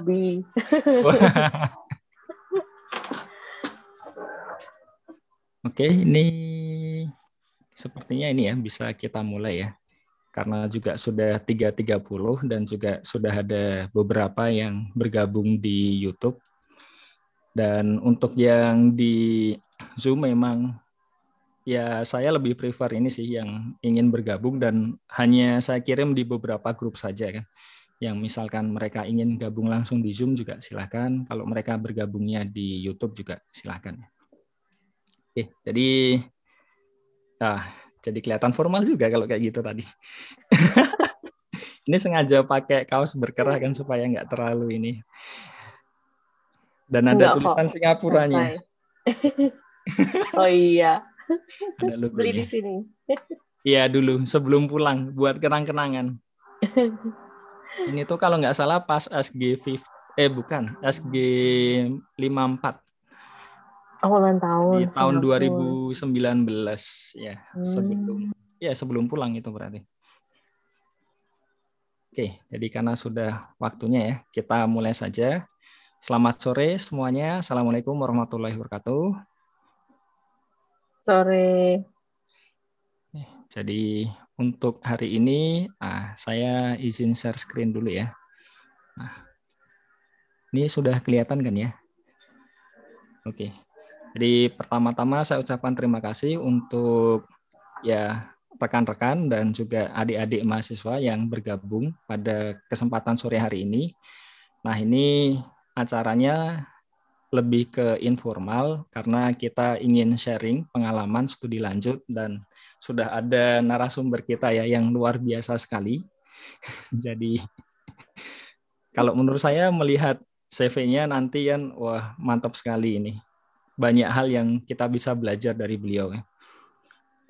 Bi. Oke, ini sepertinya ini ya bisa kita mulai ya. Karena juga sudah 3.30 dan juga sudah ada beberapa yang bergabung di YouTube. Dan untuk yang di Zoom memang ya saya lebih prefer ini sih yang ingin bergabung dan hanya saya kirim di beberapa grup saja kan. Yang misalkan mereka ingin gabung langsung di Zoom juga silakan. Kalau mereka bergabungnya di YouTube juga silakan. Oke, jadi kelihatan formal juga kalau kayak gitu tadi. Ini sengaja pakai kaos berkerah kan supaya nggak terlalu ini. Dan ada Enggak kok, tulisan Singapuranya. santai. Oh iya, Ada beli di logonya. sini. Iya dulu sebelum pulang buat kenang-kenangan. Ini tuh kalau nggak salah pas bukan SG 54 Oh, ulang tahun di tahun Singapura. 2019 ya Hmm. sebelum pulang itu berarti. Oke, jadi karena sudah waktunya ya, kita mulai saja. Selamat sore semuanya. Assalamualaikum warahmatullahi wabarakatuh. Sore. Jadi untuk hari ini, saya izin share screen dulu ya. Nah, ini sudah kelihatan kan ya? Oke. Jadi pertama-tama saya ucapkan terima kasih untuk ya rekan-rekan dan juga adik-adik mahasiswa yang bergabung pada kesempatan sore hari ini. Nah, ini acaranya lebih ke informal karena kita ingin sharing pengalaman studi lanjut dan sudah ada narasumber kita ya yang luar biasa sekali. Jadi kalau menurut saya melihat CV-nya nanti kan wah mantap sekali ini. Banyak hal yang kita bisa belajar dari beliau.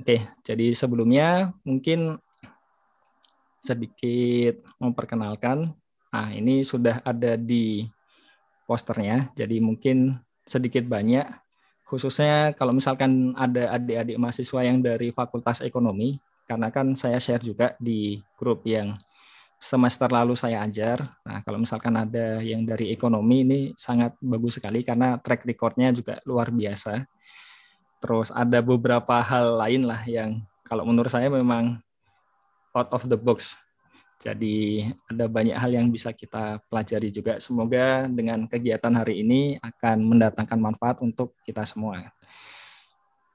Oke, jadi sebelumnya mungkin sedikit memperkenalkan. Nah, ini sudah ada di posternya, jadi mungkin sedikit banyak, khususnya kalau misalkan ada adik-adik mahasiswa yang dari Fakultas Ekonomi, karena kan saya share juga di grup yang semester lalu saya ajar. Nah, kalau misalkan ada yang dari ekonomi ini sangat bagus sekali karena track recordnya juga luar biasa. Terus ada beberapa hal lain lah yang kalau menurut saya memang out of the box. Jadi ada banyak hal yang bisa kita pelajari juga. Semoga dengan kegiatan hari ini akan mendatangkan manfaat untuk kita semua.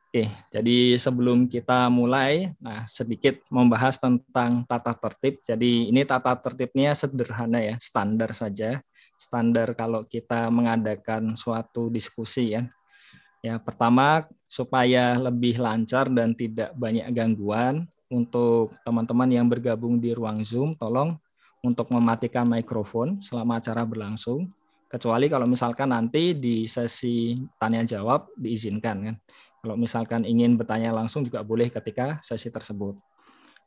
Oke, jadi sebelum kita mulai, nah sedikit membahas tentang tata tertib. Jadi ini tata tertibnya sederhana ya, standar saja. Standar kalau kita mengadakan suatu diskusi ya. Ya, pertama supaya lebih lancar dan tidak banyak gangguan untuk teman-teman yang bergabung di ruang Zoom, tolong untuk mematikan mikrofon selama acara berlangsung. Kecuali kalau misalkan nanti di sesi tanya jawab diizinkan kan. Kalau misalkan ingin bertanya langsung juga boleh ketika sesi tersebut.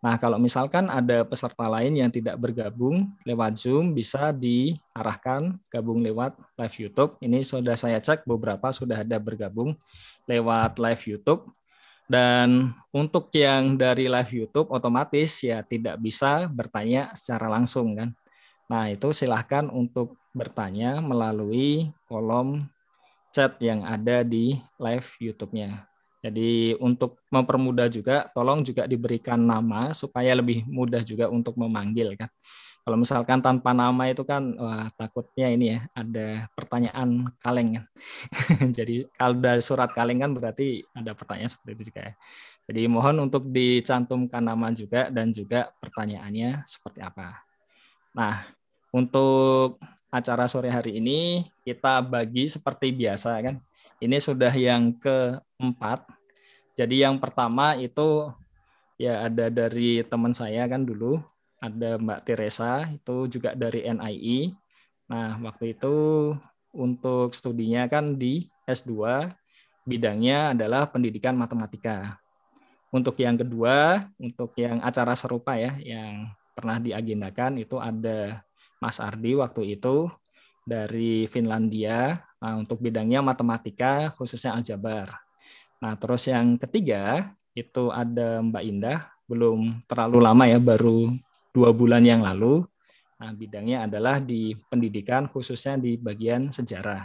Nah, kalau misalkan ada peserta lain yang tidak bergabung lewat Zoom, bisa diarahkan gabung lewat live YouTube. Ini sudah saya cek beberapa sudah ada bergabung lewat live YouTube. Dan untuk yang dari live YouTube otomatis ya tidak bisa bertanya secara langsung kan. Nah, itu silahkan untuk bertanya melalui kolom chat yang ada di live YouTube-nya. Jadi untuk mempermudah juga, tolong juga diberikan nama supaya lebih mudah juga untuk memanggil kan. Kalau misalkan tanpa nama itu kan, wah, takutnya ini ya ada pertanyaan kaleng kan. Jadi kalau dari surat kaleng kan berarti ada pertanyaan seperti itu juga ya. Jadi mohon untuk dicantumkan nama juga dan juga pertanyaannya seperti apa. Nah, untuk acara sore hari ini kita bagi seperti biasa kan. Ini sudah yang keempat. Jadi yang pertama itu ya ada dari teman saya kan dulu, ada Mbak Teresa itu juga dari NII. Nah, waktu itu untuk studinya kan di S2 bidangnya adalah pendidikan matematika. Untuk yang kedua, untuk yang acara serupa ya yang pernah diagendakan itu ada Mas Ardi waktu itu dari Finlandia. Nah, untuk bidangnya matematika khususnya aljabar. Nah, terus yang ketiga itu ada Mbak Indah, belum terlalu lama ya, baru 2 bulan yang lalu. Nah, bidangnya adalah di pendidikan, khususnya di bagian sejarah.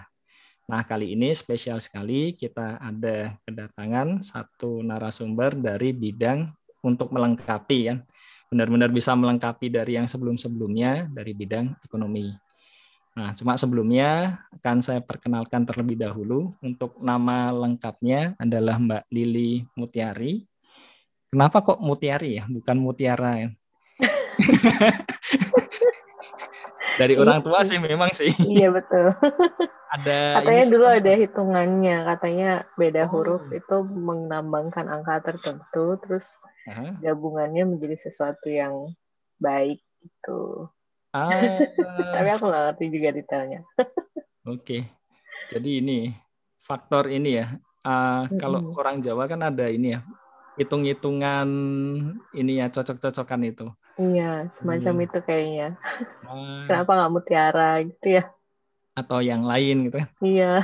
Nah, kali ini spesial sekali kita ada kedatangan satu narasumber dari bidang untuk melengkapi kan. Benar-benar bisa melengkapi dari yang sebelum-sebelumnya dari bidang ekonomi. Nah, cuma sebelumnya akan saya perkenalkan terlebih dahulu. Untuk nama lengkapnya adalah Mbak Lili Mutiari. Kenapa kok Mutiari ya, bukan Mutiara ya? Dari orang tua sih memang sih. Iya betul. Ada Katanya ini dulu tertentu. ada hitungannya, katanya beda huruf Oh. itu melambangkan angka tertentu, terus Aha. gabungannya menjadi sesuatu yang baik gitu. Tapi Ah, aku nggak ngerti juga detailnya. oke. Jadi ini faktor ini ya. Kalau Mm-mm. orang Jawa kan ada ini ya, hitung-hitungan ini ya, cocok-cocokan itu. Iya, semacam Jadi, itu kayaknya. ah, Kenapa nggak mutiara gitu ya? atau yang lain gitu. Iya.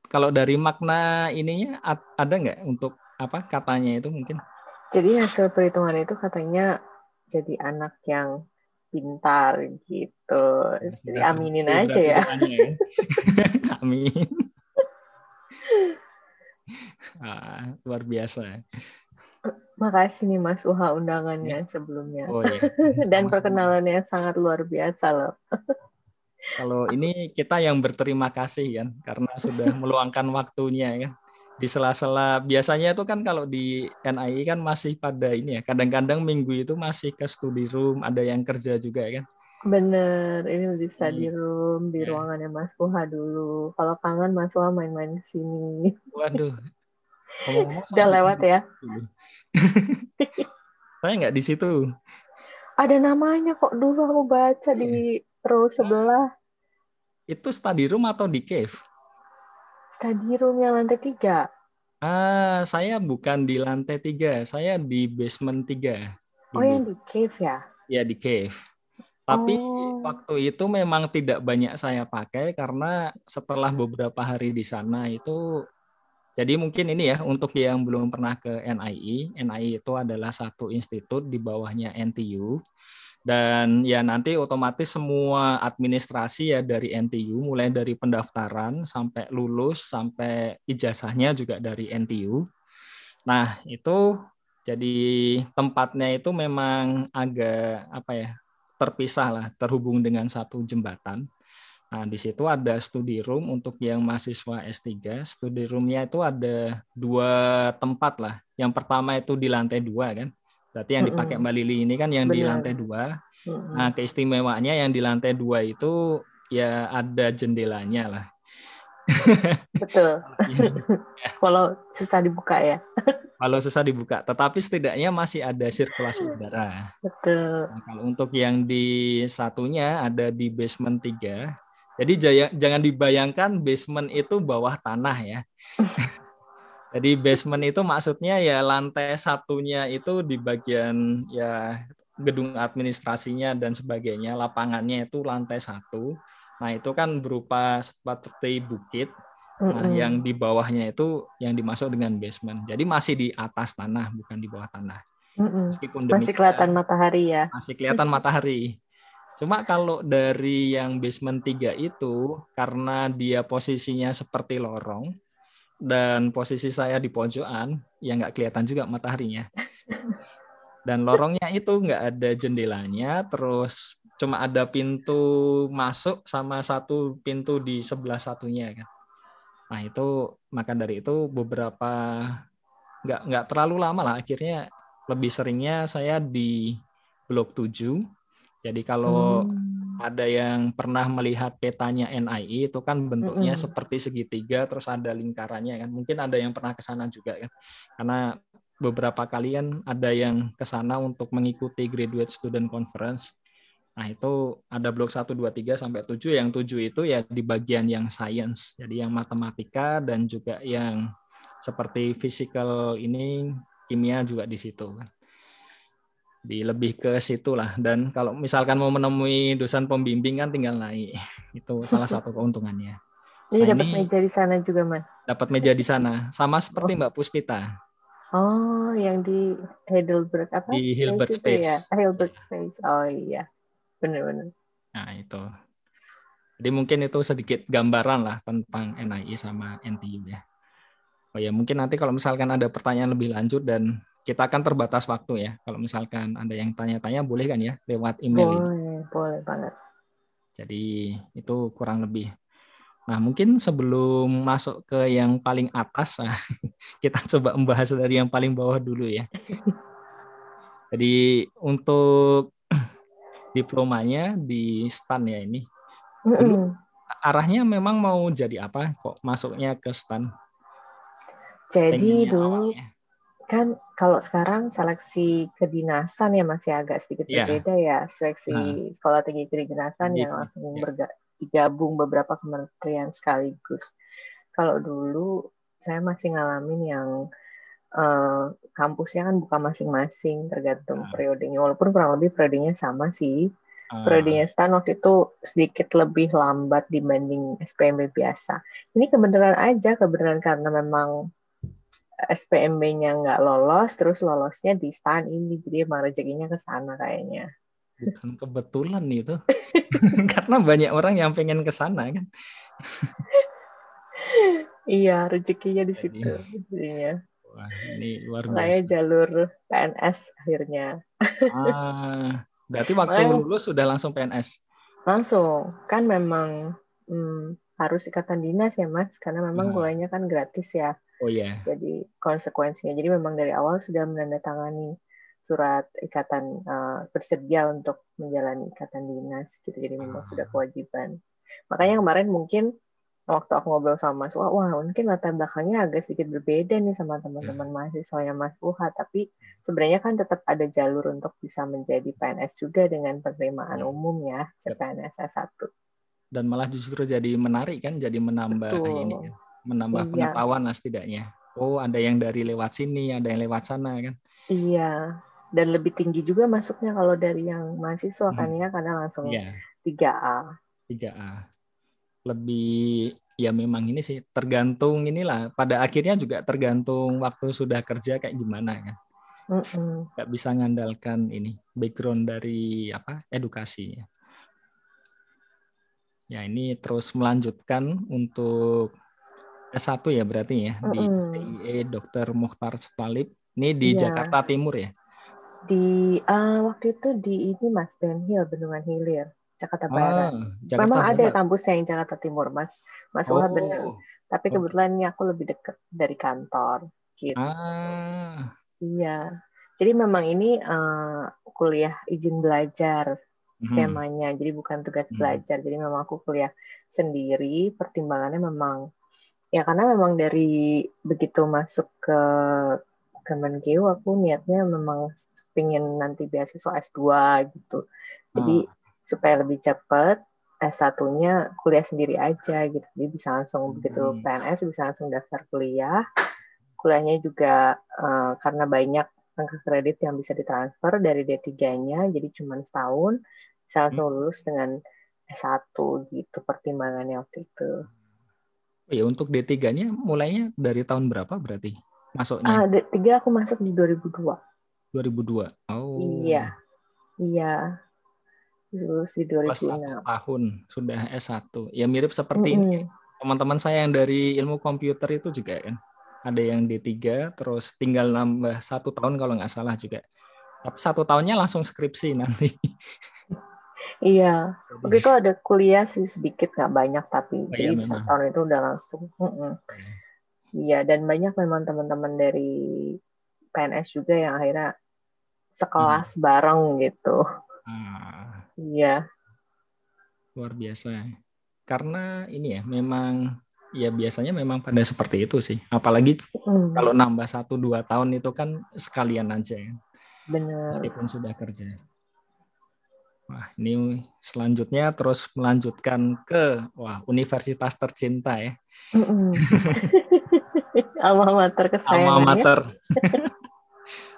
Kalau dari makna ininya ada nggak untuk apa katanya itu mungkin? Jadi hasil perhitungan itu katanya jadi anak yang pintar gitu. Ya, Jadi sudah aminin terbukti aja berarti ya. doanya ya. Amin. Luar biasa. Makasih nih Mas Uha undangannya Ya. sebelumnya. Oh ya, Dan sama-sama. perkenalannya sangat luar biasa loh. Kalau ini kita yang berterima kasih kan, karena sudah meluangkan waktunya kan. Di sela-sela biasanya itu kan kalau di NII kan masih pada ini ya, kadang-kadang minggu itu masih ke study room, ada yang kerja juga kan. Bener, ini di study Ini room, di ya. ruangannya Mas Uha dulu. Kalau kangen Mas Uha main-main ke sini. Waduh, ngomong-ngomong saya Udah juga lewat di ya. dulu. Saya nggak di situ. Ada namanya kok dulu aku baca di Iya. row Ah, sebelah. itu study room atau di cave? Study room yang lantai 3. Saya bukan di lantai 3, saya di basement 3 Oh, dulu. yang di cave ya? Ya di cave. Tapi Oh. waktu itu memang tidak banyak saya pakai karena setelah beberapa hari di sana itu, jadi mungkin ini ya untuk yang belum pernah ke NII, NII itu adalah satu institut di bawahnya NTU. Dan ya nanti otomatis semua administrasi ya dari NTU, mulai dari pendaftaran sampai lulus sampai ijazahnya juga dari NTU. Nah, itu jadi tempatnya itu memang agak apa ya, terpisah lah, terhubung dengan satu jembatan. Nah, di situ ada study room untuk yang mahasiswa S3. Study roomnya itu ada dua tempat lah. Yang pertama itu di lantai 2 kan. Berarti yang dipakai Mm-mm. Mbak Lili ini kan yang di Benar. lantai 2. Nah, Mm-mm. keistimewaannya yang di lantai 2 itu ya ada jendelanya lah. Betul. Iya. Kalau susah dibuka ya. Kalau susah dibuka, tetapi setidaknya masih ada sirkulasi udara. Betul. Nah, kalau untuk yang di satunya ada di basement 3. Jadi jangan dibayangkan basement itu bawah tanah ya. Jadi basement itu maksudnya ya lantai satunya itu di bagian ya gedung administrasinya dan sebagainya, lapangannya itu lantai 1. Nah, itu kan berupa seperti bukit. Nah, yang Mm-mm. di bawahnya itu yang dimasuk dengan basement. Jadi masih di atas tanah, bukan di bawah tanah. Mm-mm. Meskipun Masih kelihatan demikian, matahari ya. masih kelihatan matahari. Cuma kalau dari yang basement 3 itu, karena dia posisinya seperti lorong, dan posisi saya di pojokan, ya nggak kelihatan juga mataharinya. Dan lorongnya itu nggak ada jendelanya, terus cuma ada pintu masuk sama satu pintu di sebelah satunya kan. Nah itu maka dari itu beberapa nggak terlalu lama lah, akhirnya lebih seringnya saya di blok 7. Jadi kalau Hmm. ada yang pernah melihat petanya NII itu kan bentuknya Mm-mm. seperti segitiga terus ada lingkarannya kan. Mungkin ada yang pernah ke sana juga kan. Karena beberapa kali kan ada yang ke sana untuk mengikuti Graduate Student Conference. Nah, itu ada blok 1, 2, 3 sampai 7. Yang 7 itu ya di bagian yang science. Jadi yang matematika dan juga yang seperti physical ini, kimia juga di situ kan. Lebih ke situ lah. Dan kalau misalkan mau menemui dosen pembimbing kan tinggal naik. Itu salah satu keuntungannya. Jadi Nah dapat ini meja di sana juga, Man. dapat meja di sana. Sama Oh, seperti Mbak Puspita. Oh, yang di Heidelberg apa di Space Hilbert itu ya? Space. Heidelberg Ya. Space. Oh iya, benar-benar. Nah, itu. Jadi mungkin itu sedikit gambaran lah tentang NII sama NTU ya. Oh ya, mungkin nanti kalau misalkan ada pertanyaan lebih lanjut dan kita akan terbatas waktu ya. Kalau misalkan ada yang tanya-tanya boleh kan ya lewat email ini. Boleh, boleh banget. Jadi itu kurang lebih. Nah, mungkin sebelum masuk ke yang paling atas, nah, kita coba membahas dari yang paling bawah dulu ya. Jadi untuk diplomanya di STAN ya ini. Dulu Mm-mm. arahnya memang mau jadi apa? Kok masuknya ke STAN? Jadi Pengennya dulu awalnya. kan kalau sekarang seleksi kedinasan ya masih agak sedikit Ya, berbeda ya. nah, Seleksi sekolah tinggi kedinasan yang gitu. langsung Ya. digabung beberapa kementerian sekaligus. Kalau dulu saya masih ngalamin yang kampusnya kan buka masing-masing tergantung Nah, periodenya. Walaupun kurang lebih periodenya sama sih. ah, Periodenya STAN waktu itu sedikit lebih lambat dibanding SPMB biasa. Ini kebenaran aja, kebenaran karena memang SPMB-nya nggak lolos, terus lolosnya di STAN ini. Jadi emang rezekinya ke sana kayaknya. bukan kebetulan itu. Karena banyak orang yang pengen ke sana kan. Iya, rezekinya di situ. Jadi, Jadinya. wah, ini luar Makanya biasa. jalur PNS akhirnya. Berarti waktu Makanya lulus sudah langsung PNS. langsung, kan memang harus ikatan dinas ya Mas, karena memang Ah, kuliahnya kan gratis ya. oh ya. Jadi konsekuensinya, jadi memang dari awal sudah menandatangani surat ikatan bersedia untuk menjalani ikatan dinas gitu. Jadi memang sudah Ah, kewajiban. Makanya kemarin mungkin waktu aku ngobrol sama Mas wah mungkin latar belakangnya agak sedikit berbeda nih sama teman-teman mahasiswa yang Mas Uha, tapi sebenarnya kan tetap ada jalur untuk bisa menjadi PNS juga dengan penerimaan ya. umum ya, Yap. CPNS S1. Dan malah justru jadi menarik kan, jadi menambah ini Betul. kan, menambah Iya, pengetahuan lah setidaknya. Oh, ada yang dari lewat sini, ada yang lewat sana kan. iya. Dan lebih tinggi juga masuknya kalau dari yang mahasiswa kan ya, Hmm. karena langsung Ya, 3A. 3A. Lebih ya memang ini sih tergantung inilah. Pada akhirnya juga tergantung waktu sudah kerja kayak gimana kan. Mm-mm. Nggak bisa ngandalkan ini background dari apa edukasi. Ya ini terus melanjutkan untuk S1 ya berarti ya di Mm-mm. STIE Dr. Mukhtar Talib. Ini di Iya, Jakarta Timur ya. waktu itu di ini Mas Ben Hill, Bendungan Hilir, Jakarta Barat. Oh, Jakarta Memang ada Barat. kampusnya yang Jakarta Timur, Mas. Mas Uha bener. Oh, Tapi oke. kebetulan ini aku lebih deket dari kantor, gitu. Ah, Iya. Jadi memang ini kuliah izin belajar mhm, skemanya. Jadi bukan tugas mhm, belajar. Jadi memang aku kuliah sendiri. Pertimbangannya memang ya karena memang dari begitu masuk ke Kemenkeu aku niatnya memang pengen nanti beasiswa S2 gitu. Jadi ah, supaya lebih cepat S1-nya kuliah sendiri aja gitu. Jadi bisa langsung begitu hmm, PNS bisa langsung daftar kuliah. Kuliahnya juga karena banyak angka kredit yang bisa ditransfer dari D3-nya jadi cuma setahun bisa langsung hmm. lulus dengan S1 gitu pertimbangannya waktu itu. Oh ya, untuk D3-nya mulainya dari tahun berapa berarti masuknya? D3 aku masuk di 2002. 2002. Iya, Oh, iya, lulus di plus satu 2006. tahun sudah S1. Ya mirip seperti ini. Mm-mm. Teman-teman saya yang dari ilmu komputer itu juga kan. Ada yang D3, terus tinggal nambah 1 tahun kalau nggak salah juga. Tapi 1 tahunnya langsung skripsi nanti. Iya, waktu Jadi, itu ada kuliah sih sedikit nggak banyak tapi oh jadi ya satu memang. tahun itu udah langsung. Mm-mm. Ya. Iya, dan banyak memang teman-teman dari PNS juga yang akhirnya sekelas Hmm. bareng gitu. Ah, Iya. luar biasa. Karena ini ya, memang ya biasanya memang pada seperti itu sih. Apalagi Hmm, kalau nambah 1-2 tahun itu kan sekalian aja ya, bener. meskipun sudah kerja. Wah, ini selanjutnya terus melanjutkan ke universitas tercinta ya. Mm-mm. Alma mater Alma kesayangannya. mater.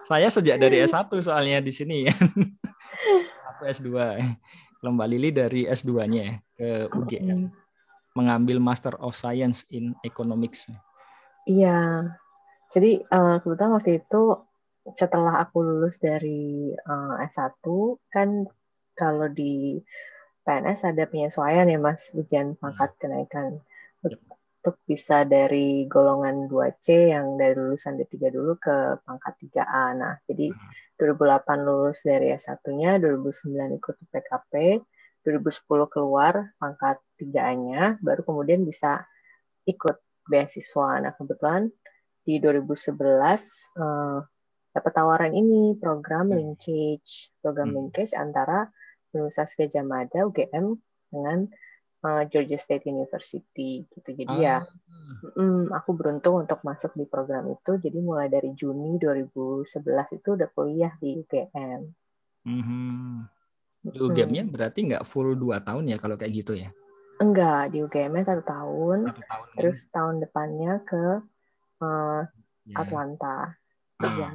Saya sejak dari S1 soalnya di sini ya. Satu S2. Kalau Mbak Lili dari S2-nya ya, ke UGM. Mm. Mengambil Master of Science in Economics. Iya, Jadi kebetulan waktu itu setelah aku lulus dari S1 kan kalau di PNS ada penyesuaian ya Mas, ujian pangkat kenaikan. Yep. Untuk bisa dari golongan 2C yang dari lulusan D3 dulu ke pangkat 3A. Nah, jadi 2008 lulus dari S1-nya, 2009 ikut PKP, 2010 keluar pangkat 3A-nya, baru kemudian bisa ikut beasiswa. Nah, kebetulan di 2011 dapat tawaran ini program linkage antara Universitas Gadjah Mada UGM dengan Georgia State University gitu. Jadi ya aku beruntung untuk masuk di program itu. Jadi mulai dari Juni 2011 itu udah kuliah di UGM. Di UGM-nya berarti nggak full 2 tahun ya kalau kayak gitu ya? Enggak, di UGM-nya 1 tahun. 1 tahun kan? Terus tahun depannya ke Atlanta. Iya.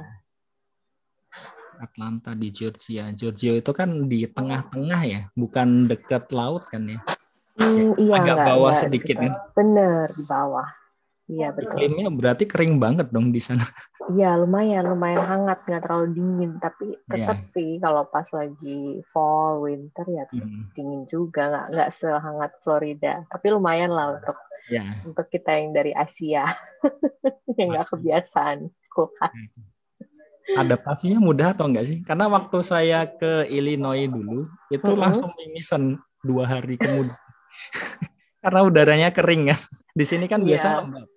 Atlanta di Georgia. Georgia itu kan di tengah-tengah ya, bukan dekat laut kan ya? Iya, Agak bawah enggak sedikit kan? bener di bawah. Iya betul. Iklimnya berarti kering banget dong di sana. Iya lumayan hangat, nggak terlalu dingin. Tapi tetap Ya. sih kalau pas lagi fall, winter ya dingin juga, nggak sehangat Florida. Tapi lumayan lah untuk kita yang dari Asia yang nggak kebiasaan kulkas. Adaptasinya mudah atau enggak sih? Karena waktu saya ke Illinois dulu, itu langsung mimisan 2 hari kemudian. Karena udaranya kering kan. Di sini kan biasa lembab.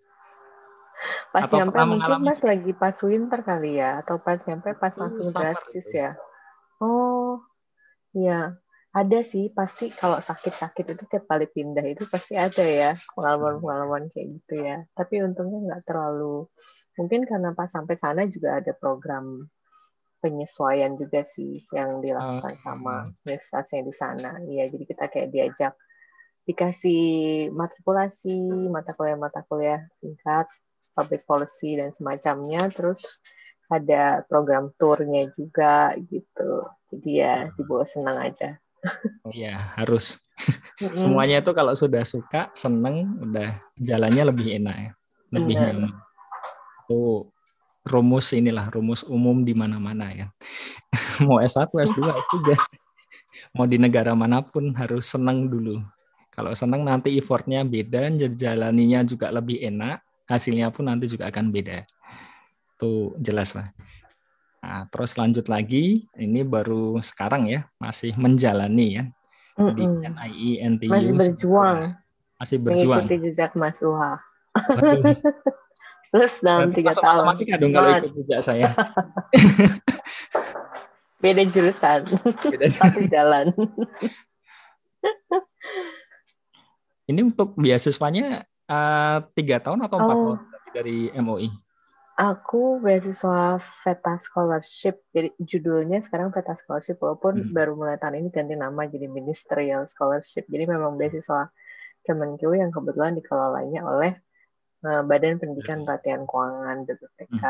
Pas Atau nyampe pernah mungkin mengalami Mas lagi pas winter kali ya, atau pas nyampe pas langsung drastis itu. ya. Oh, iya. Ada sih, pasti kalau sakit-sakit itu tiap kali pindah itu pasti ada ya pengalaman-pengalaman kayak gitu ya. Tapi untungnya nggak terlalu, mungkin karena pas sampai sana juga ada program penyesuaian juga sih yang dilakukan sama universitasnya di sana. Iya, jadi kita kayak diajak, dikasih matrikulasi, mata kuliah singkat, public policy dan semacamnya, terus ada program turnya juga gitu. Jadi ya dibawa senang aja. Oh iya, harus. Semuanya itu kalau sudah suka, seneng, udah jalannya lebih enak ya. Lebih nyaman. Itu rumus umum di mana-mana ya. Mau S1, S2, S3. Mau di negara manapun harus seneng dulu. Kalau seneng nanti effortnya beda, jalaninya juga lebih enak, hasilnya pun nanti juga akan beda. Itu jelas lah. Nah, terus lanjut lagi, ini baru sekarang ya, masih menjalani ya di NII, Masih NTU, berjuang masih berjuang. mengikuti jejak Mas Uha. Waduh, Terus dalam berarti 3 masuk tahun. matematika dong kalau ikut jejak saya. Beda jurusan, Beda. satu jalan. Ini untuk beasiswanya 3 tahun atau 4 tahun dari MOI? Aku beasiswa VETA Scholarship, jadi judulnya sekarang VETA Scholarship, walaupun baru mulai tahun ini ganti nama jadi Ministerial Scholarship. Jadi memang beasiswa Kemenkeu yang kebetulan dikelolanya oleh Badan Pendidikan Pelatihan Keuangan BPPK.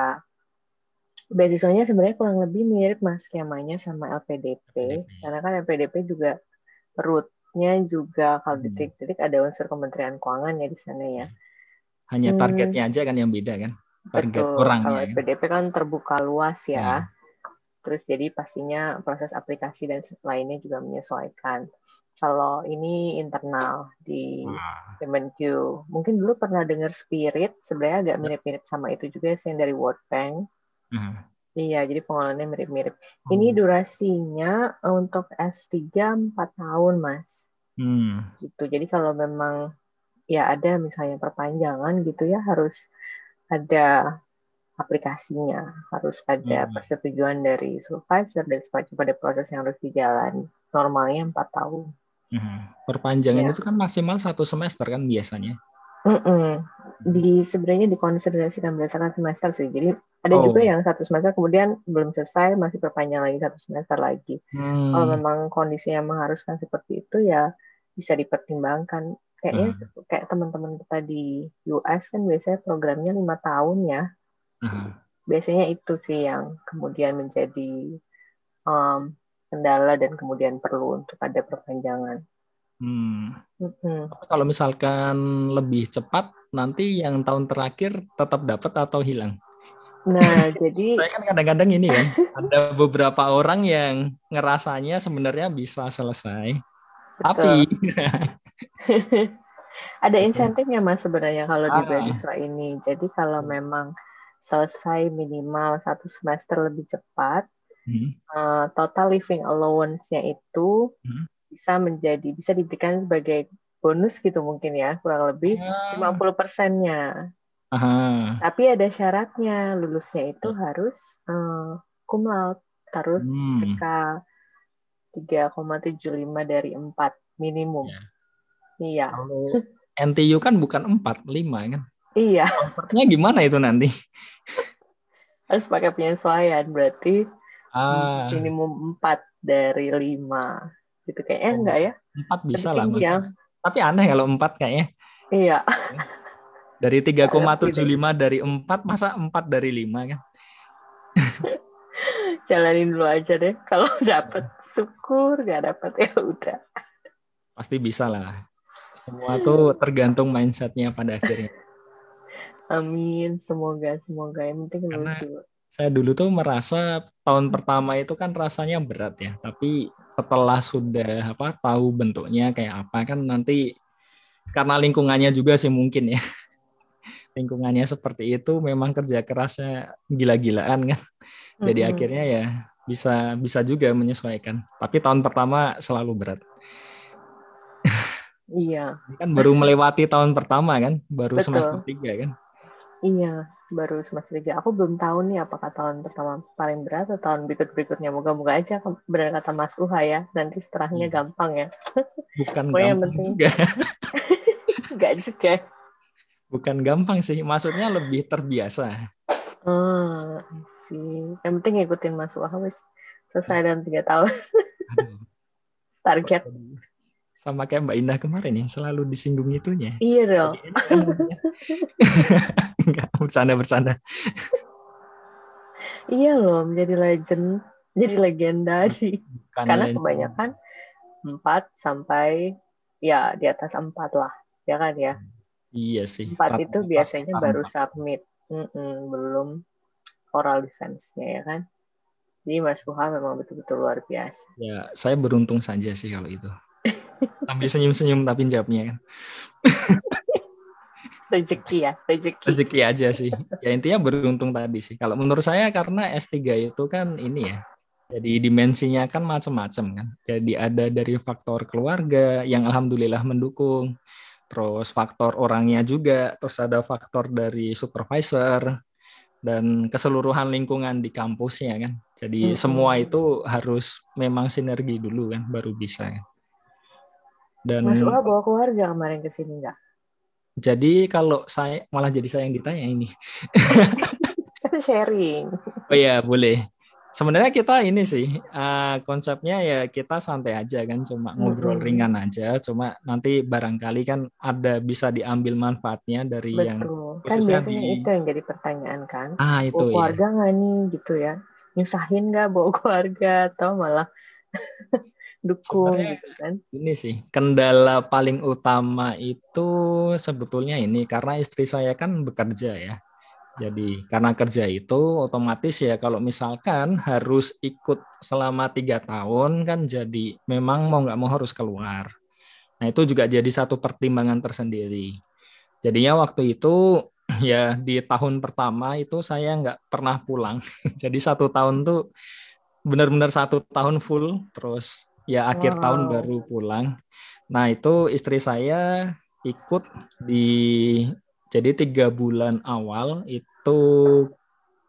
Beasiswanya sebenarnya kurang lebih mirip mas skemanya sama LPDP, karena kan LPDP juga rootnya juga kalau titik-titik ada unsur Kementerian Keuangan ya di sana ya. Hanya targetnya aja kan yang beda kan? Target Betul, orangnya. kalau Kan? LPDP kan terbuka luas ya. Terus jadi pastinya proses aplikasi dan lainnya juga menyesuaikan. Kalau ini internal di Kemenkeu. Mungkin dulu pernah dengar Spirit, sebenarnya agak mirip-mirip sama itu juga sih yang dari World Bank. Iya, jadi pengelolaannya mirip-mirip. Ini durasinya untuk S3 4 tahun, Mas. Gitu. Jadi kalau memang ya ada misalnya perpanjangan gitu ya, harus ada aplikasinya, harus ada persetujuan dari supervisor dan semacam, pada proses yang harus dijalani. Normalnya 4 tahun. Perpanjangan itu kan maksimal 1 semester kan biasanya. Sebenarnya dikonsiderasikan berdasarkan semester sih. Jadi ada juga yang 1 semester kemudian belum selesai masih perpanjang lagi 1 semester lagi. Kalau memang kondisinya mengharuskan seperti itu ya bisa dipertimbangkan. Kayaknya kayak teman-teman kita di US kan biasanya programnya 5 tahun ya. Biasanya itu sih yang kemudian menjadi kendala dan kemudian perlu untuk ada perpanjangan. Tapi kalau misalkan lebih cepat, nanti yang tahun terakhir tetap dapat atau hilang? Nah, jadi Saya kan kadang-kadang ini kan, ada beberapa orang yang ngerasanya sebenarnya bisa selesai, tapi betul. Ada gitu. insentifnya Mas sebenarnya kalau di Ah, beasiswa ini. Jadi kalau memang selesai minimal 1 semester lebih cepat, hmm, total living allowance-nya itu hmm. bisa diberikan sebagai bonus gitu mungkin ya, kurang lebih Ah, 50%-nya. aha. Tapi ada syaratnya, lulusnya itu harus cum laude, harus Hmm, IPK 3,75 dari 4 minimum. ya. Iya, Kalau NTU kan bukan 4, 5 kan. iya, Convertnya gimana itu nanti? harus pakai penyesuaian berarti Ah, minimum 4 dari 5. Gitu kayaknya oh, enggak ya? 4 bisa Lebih lah tinggi ya? masa. Tapi aneh kalau 4 kayaknya. Iya, Dari nggak ngerti deh. 3,75 dari 4, masa 4 dari 5 kan? Jalanin dulu aja deh. Kalau dapet syukur, nggak dapet ya udah. Pasti bisa lah. Semua tuh tergantung mindsetnya pada akhirnya. Amin, semoga yang penting Karena lulus dulu. saya dulu tuh merasa tahun pertama itu kan rasanya berat ya. Tapi setelah sudah tahu bentuknya kayak apa kan nanti karena lingkungannya juga sih mungkin ya. Lingkungannya seperti itu memang kerja kerasnya gila-gilaan kan. Jadi Mm-mm. akhirnya ya bisa bisa juga menyesuaikan. Tapi tahun pertama selalu berat. Iya, Ini kan baru melewati tahun pertama kan, baru semester betul. 3 kan. Iya, baru semester 3. Aku belum tahu nih apakah tahun pertama paling berat atau tahun berikut-berikutnya. Moga-moga aja benar kata Mas Uha ya. Nanti setelahnya Iya. gampang ya. Bukan Pokoknya yang gampang penting juga. nggak juga. Bukan gampang sih, maksudnya lebih terbiasa. Oh, sih. Yang penting ngikutin Mas Uha wis selesai dalam 3 tahun Aduh, kok target. jadi sama kayak Mbak Indah kemarin ya, selalu disinggung itunya. Iya dong. Jadi ini kan namanya. Enggak, bercanda-bercanda. Iya loh, menjadi legend, jadi legenda di Bukan karena legend. kebanyakan 4 sampai ya di atas 4 lah, ya kan ya. Iya sih, 4 itu rata-rata biasanya sekitar baru 4. submit, belum oral defense-nya ya kan. Jadi Mas Fuha memang betul-betul luar biasa. Ya, saya beruntung saja sih kalau itu. Sambil senyum-senyum tapi jawabnya kan. Rezeki ya, rezeki. Rezeki aja sih. Ya intinya beruntung tadi sih. Kalau menurut saya karena S3 itu kan ini ya. Jadi dimensinya kan macam-macam kan. Jadi ada dari faktor keluarga yang alhamdulillah mendukung. Terus faktor orangnya juga. Terus ada faktor dari supervisor. Dan keseluruhan lingkungan di kampusnya kan. Jadi semua Mm-mm. itu harus memang sinergi dulu kan. Baru bisa kan. Mas Dan Fuha bawa keluarga kemarin ke sini nggak? jadi kalau saya, malah jadi saya yang ditanya ini. Kan sharing. Oh iya, boleh. Sebenarnya kita ini sih konsepnya ya kita santai aja kan, cuma ngobrol Mm-mm. ringan aja. Cuma nanti barangkali kan ada bisa diambil manfaatnya dari yang Betul. Kan khususnya biasanya itu di yang jadi pertanyaan kan. itu Bawa ya. keluarga nggak nih gitu ya. Nyusahin nggak bawa keluarga atau malah dukung Sebenarnya gitu kan. ini sih kendala paling utama itu sebetulnya ini karena istri saya kan bekerja ya. Jadi karena kerja itu otomatis ya kalau misalkan harus ikut selama 3 tahun kan jadi memang mau nggak mau harus keluar. Nah itu juga jadi satu pertimbangan tersendiri. Jadinya waktu itu ya di tahun pertama itu saya nggak pernah pulang. Jadi 1 tahun tuh benar-benar 1 tahun full. Terus ya akhir tahun Wow. baru pulang. Nah itu istri saya ikut di jadi 3 bulan awal itu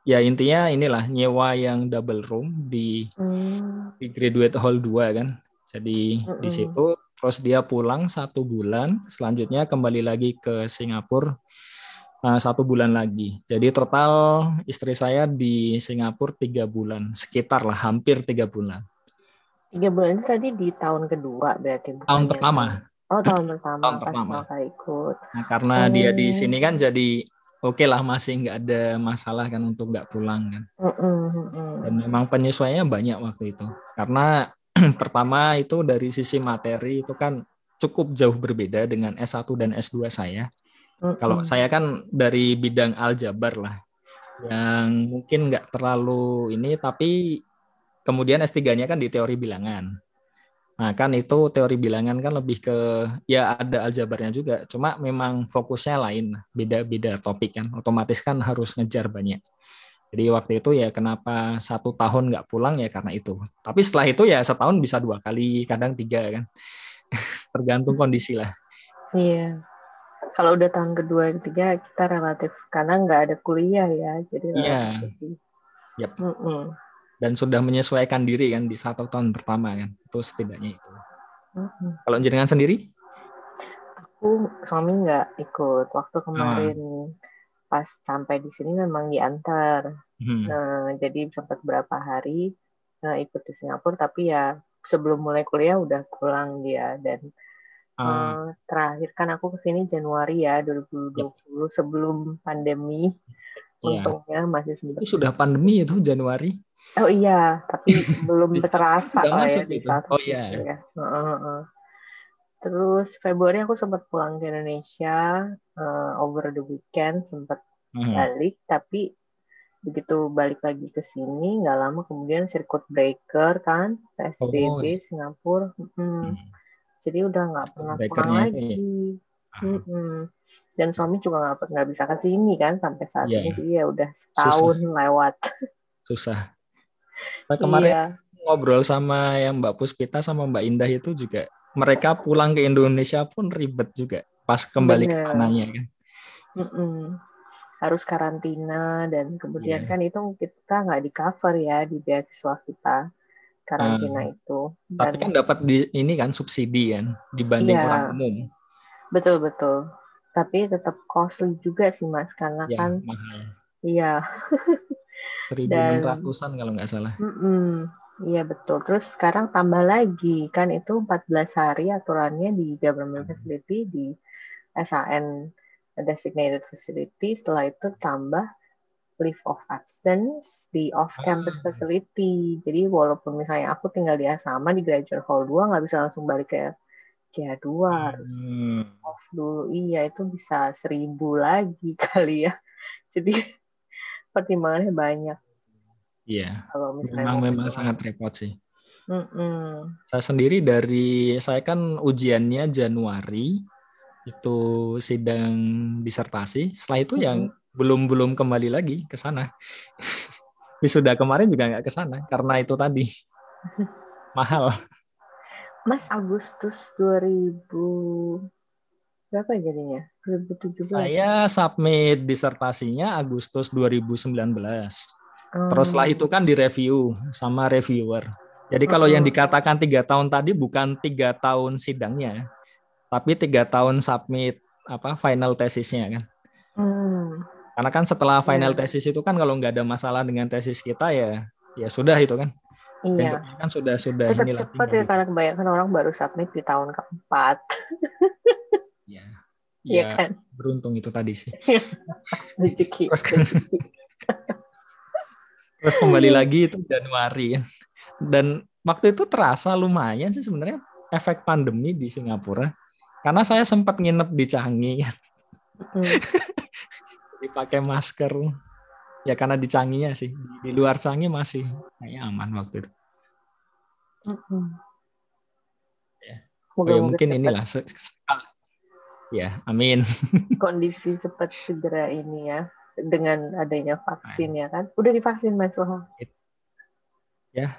ya intinya inilah nyewa yang double room Hmm. di Graduate Hall 2 kan. Jadi di Mm-mm. situ terus dia pulang 1 bulan, selanjutnya kembali lagi ke Singapura 1 bulan lagi. Jadi total istri saya di Singapura 3 bulan, sekitar lah hampir 3 bulan. 3 bulan itu tadi di tahun kedua berarti Tahun bukannya pertama, tahun. Oh, tahun pertama tahun pas pertama. pertama kali ikut. Nah karena dia di Oh. sini kan jadi oke lah masih nggak ada masalah kan untuk nggak pulang kan. Mm-mm, Dan mm-mm. memang penyesuaiannya banyak waktu itu. Karena pertama itu dari sisi materi itu kan cukup jauh berbeda dengan S1 dan S2 saya. Kalau Mm-mm. saya kan dari bidang aljabar lah. yang mungkin nggak terlalu ini, tapi kemudian S3-nya kan di teori bilangan. Nah, kan itu teori bilangan kan lebih ke, ya ada aljabarnya juga, cuma memang fokusnya lain, beda-beda topik kan, otomatis kan harus ngejar banyak. Jadi waktu itu ya kenapa 1 tahun nggak pulang ya karena itu. Tapi setelah itu ya setahun bisa 2 kali, kadang 3 kan, tergantung kondisi lah. Iya. Kalau udah tahun kedua, ketiga kita relatif karena nggak ada kuliah ya, jadi relatif Iya, lebih. yep. Mm-mm. Dan sudah menyesuaikan diri kan di 1 tahun pertama kan, itu setidaknya itu. Mm-mm. Kalau jenengan sendiri? Aku suami nggak ikut. Waktu Ah, kemarin pas sampai di sini memang diantar. hmm. Jadi sempat berapa hari ikut di Singapura, tapi ya sebelum mulai kuliah udah pulang dia. Dan Ah, terakhir kan aku kesini Januari ya yep. 2020 sebelum pandemi. Iya. Untungnya masih Itu sempat. sudah pandemi itu Januari. Oh iya, tapi belum Di Singapura terasa sudah lah ya masuk di itu. satu Oh sisi iya. ya. Terus Februari aku sempat pulang ke Indonesia over the weekend, sempat Hmm. balik, tapi begitu balik lagi ke sini nggak lama kemudian circuit breaker kan, PSBB Oh, Singapura. hmm. Jadi udah nggak Circuit pernah pulang breaker-nya itu ya. lagi. Ah, Dan suami juga nggak bisa ke sini kan sampai saat ini, iya, jadi ya udah susah, setahun lewat. susah. Nah, kemarin Iya. ngobrol sama yang Mbak Puspita sama Mbak Indah itu juga, mereka pulang ke Indonesia pun ribet juga pas kembali ke Bener. sananya kan. Mm-mm. Harus karantina dan kemudian Iya. kan itu kita nggak di cover ya di beasiswa kita, Ah, karantina itu. tapi Dan kan dapat di ini kan subsidi kan dibanding orang iya, umum. betul-betul. Tapi tetap costly juga sih Mas, karena Ya, kan mahal. iya. 1.600 Dan kalau nggak salah. iya betul. Terus sekarang tambah lagi kan itu 14 hari aturannya di government facility, di SAN designated facility. Setelah itu tambah leave of absence di off-campus Ah, facility. Jadi walaupun misalnya aku tinggal di asrama di Graduate Hall 2 nggak bisa langsung balik ke GH2, harus hmm. off dulu. Iya, itu bisa 1.000 lagi kali ya. Jadi pertimbangannya banyak Iya, kalau misalnya memang mau memang berdoa. sangat repot sih. Mm-mm. Saya sendiri saya kan ujiannya Januari, itu sidang disertasi. Setelah itu yang Mm-mm. belum belum kembali lagi ke sana. Wisuda kemarin juga nggak ke sana karena itu tadi mahal. Mas Agustus 2000 berapa jadinya? 2017 ya? Saya submit disertasinya Agustus 2019. Terus setelah itu Hmm. kan direview sama reviewer. Jadi kalau yang Mm-mm. dikatakan 3 tahun tadi bukan 3 tahun sidangnya, tapi 3 tahun submit final tesisnya kan. Hmm. Karena kan setelah final Ya, tesis itu kan kalau nggak ada masalah dengan tesis kita ya ya sudah itu kan. iya. Bentuknya kan sudah Tetap inilah cepat tinggal ya di. karena kebanyakan orang baru submit di tahun keempat. Ya, Iya ya kan? beruntung itu tadi sih. Rezeki, Terus rezeki. terus kembali lagi itu Januari. Dan waktu itu terasa lumayan sih sebenarnya efek pandemi di Singapura. Karena saya sempat nginep di Changi, Hmm. dipakai masker. Ya karena di Changinya sih, di luar Changi masih kayaknya aman waktu itu. Hmm. Ya. Oh ya Moga-moga mungkin cepat inilah ya, amin. kondisi cepat segera ini ya dengan adanya vaksin ya kan. Udah divaksin Mas Wahab? Ya,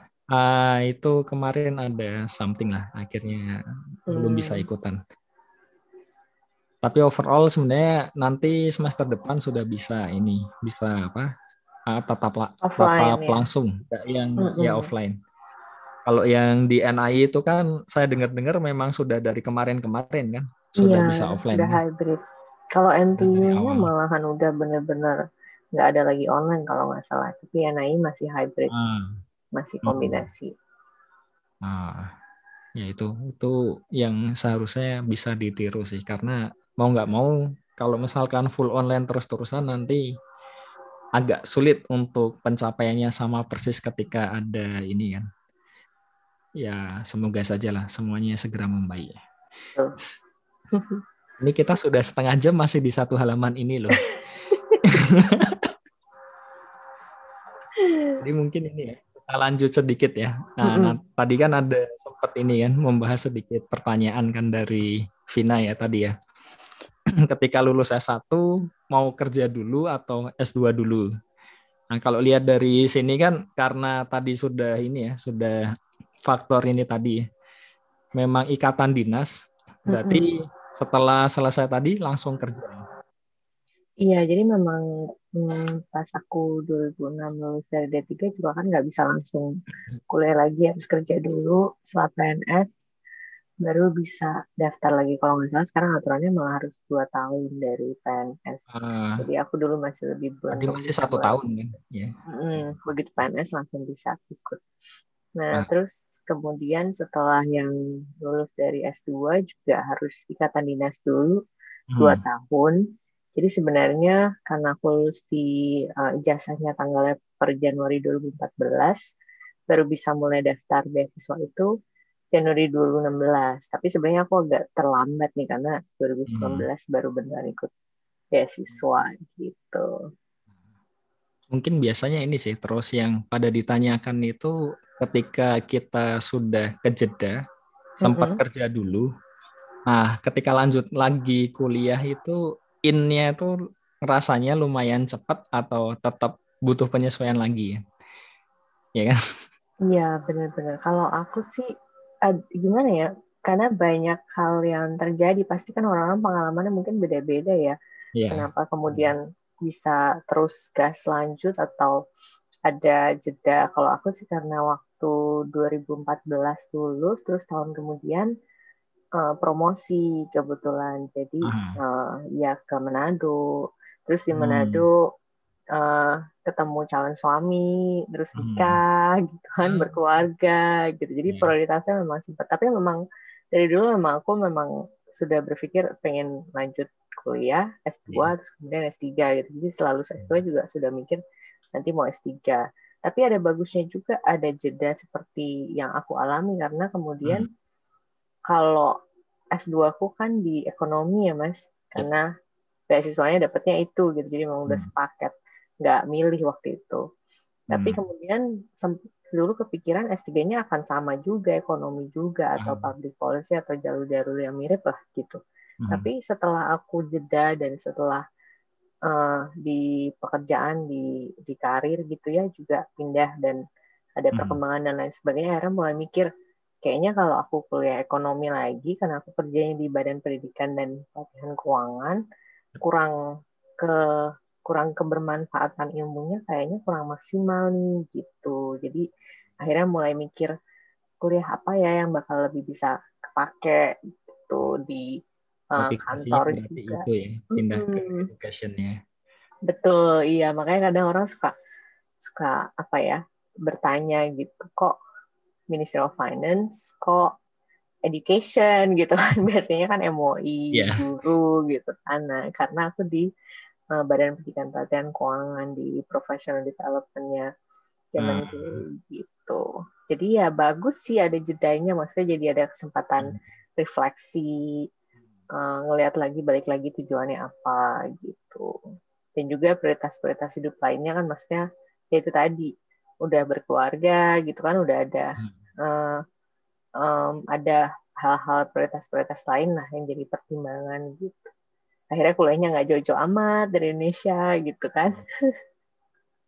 itu kemarin ada something lah, akhirnya belum bisa Hmm. ikutan. Tapi overall sebenarnya nanti semester depan sudah bisa ini, bisa Offline tatap ya. langsung, nggak yang ya Hmm. offline. Kalau yang di NI itu kan saya dengar-dengar memang sudah dari kemarin-kemarin kan, Iya, sudah bisa offline udah kan, hybrid. Kalau dari NTU-nya awal. malahan udah bener-bener nggak ada lagi online kalau nggak salah. Tapi NAI masih hybrid, Ah, masih mm. kombinasi. Ah, ya itu yang seharusnya bisa ditiru sih, karena mau nggak mau kalau misalkan full online terus-terusan nanti agak sulit untuk pencapaiannya sama persis ketika ada ini kan. Ya semoga saja lah semuanya segera membaik. Tuh. Ini kita sudah setengah jam masih di satu halaman ini loh. Jadi mungkin ini ya, kita lanjut sedikit ya. Mm-mm. Tadi kan ada sempat ini kan membahas sedikit pertanyaan kan dari Vina ya tadi ya. Ketika lulus S1 mau kerja dulu atau S2 dulu. Nah, kalau lihat dari sini kan karena tadi sudah ini ya, sudah faktor ini tadi memang ikatan dinas, Mm-mm. berarti setelah selesai tadi langsung kerja. Iya, jadi memang pas aku 2006 lulus dari D3 juga kan nggak bisa langsung kuliah lagi, harus kerja dulu setelah PNS, baru bisa daftar lagi. Kalau nggak salah sekarang aturannya malah harus 2 tahun dari PNS. Ah, Jadi aku dulu masih lebih berarti beruntung masih bisa satu mulai. tahun kan? Ya. Begitu PNS langsung bisa ikut. Nah, Ah, terus kemudian setelah yang lulus dari S2 juga harus ikatan dinas dulu dua hmm, tahun. Jadi sebenarnya karena aku lulus di ijazahnya tanggalnya per Januari 2014, baru bisa mulai daftar beasiswa itu Januari 2016. Tapi sebenarnya aku agak terlambat nih karena hmm. 2019 baru benar ikut beasiswa gitu. Mungkin biasanya ini sih, terus yang pada ditanyakan itu ketika kita sudah kejeda, sempat Mm-mm. kerja dulu. Nah, ketika lanjut lagi kuliah itu in-nya itu rasanya lumayan cepat atau tetap butuh penyesuaian lagi, ya kan? Iya, benar-benar. Kalau aku sih, gimana ya? Karena banyak hal yang terjadi, pasti kan orang-orang pengalamannya mungkin beda-beda ya. Iya. Kenapa kemudian bisa terus gas lanjut atau ada jeda. Kalau aku sih karena waktu 2014 lulus, terus tahun kemudian promosi kebetulan. Jadi Aha. ya ke Manado. Terus di Manado Hmm. eh, ketemu calon suami, terus Hmm. nikah, gitu kan, Ah, berkeluarga, gitu. Jadi iya. prioritasnya memang sempat. Tapi memang dari dulu memang aku memang sudah berpikir pengen lanjut kuliah S2 Iya. terus kemudian S3 gitu. Jadi selalu S2 juga sudah mikir nanti mau S3. Tapi ada bagusnya juga ada jeda seperti yang aku alami karena kemudian Hmm. kalau S2 aku kan di ekonomi ya Mas, Iya. karena beasiswanya dapatnya itu gitu, jadi memang udah Hmm. sepaket, nggak milih waktu itu. Tapi Hmm. kemudian dulu kepikiran S3-nya akan sama juga, ekonomi juga, atau Ah. public policy, atau jalur-jalur yang mirip lah gitu. Hmm. Tapi setelah aku jeda dan setelah di pekerjaan, di karir gitu ya, juga pindah dan ada Hmm. perkembangan dan lain sebagainya, akhirnya mulai mikir, kayaknya kalau aku kuliah ekonomi lagi, karena aku kerjanya di Badan Pendidikan dan Pelatihan Keuangan, kurang ke kurang kebermanfaatan ilmunya kayaknya kurang maksimal nih gitu. Jadi akhirnya mulai mikir kuliah apa ya yang bakal lebih bisa kepake gitu di Motivasinya kantor berarti juga. itu ya, pindah ke Mm-mm. educationnya. Betul, iya makanya kadang orang suka suka apa ya bertanya gitu, kok Ministry of Finance, kok education gitu kan biasanya kan MOI, Iya. guru gitu kan. Nah, karena aku di Badan Pendidikan Pelatihan Keuangan di professional development-nya Ah. Kemenkeu gitu. Jadi ya bagus sih ada jedanya, maksudnya jadi ada kesempatan refleksi, ngelihat lagi balik lagi tujuannya apa gitu. Dan juga prioritas-prioritas hidup lainnya kan maksudnya ya itu tadi udah berkeluarga gitu kan, udah uh, ada hal-hal prioritas-prioritas lain lah yang jadi pertimbangan gitu. Akhirnya kuliahnya nggak jauh-jauh amat dari Indonesia gitu kan.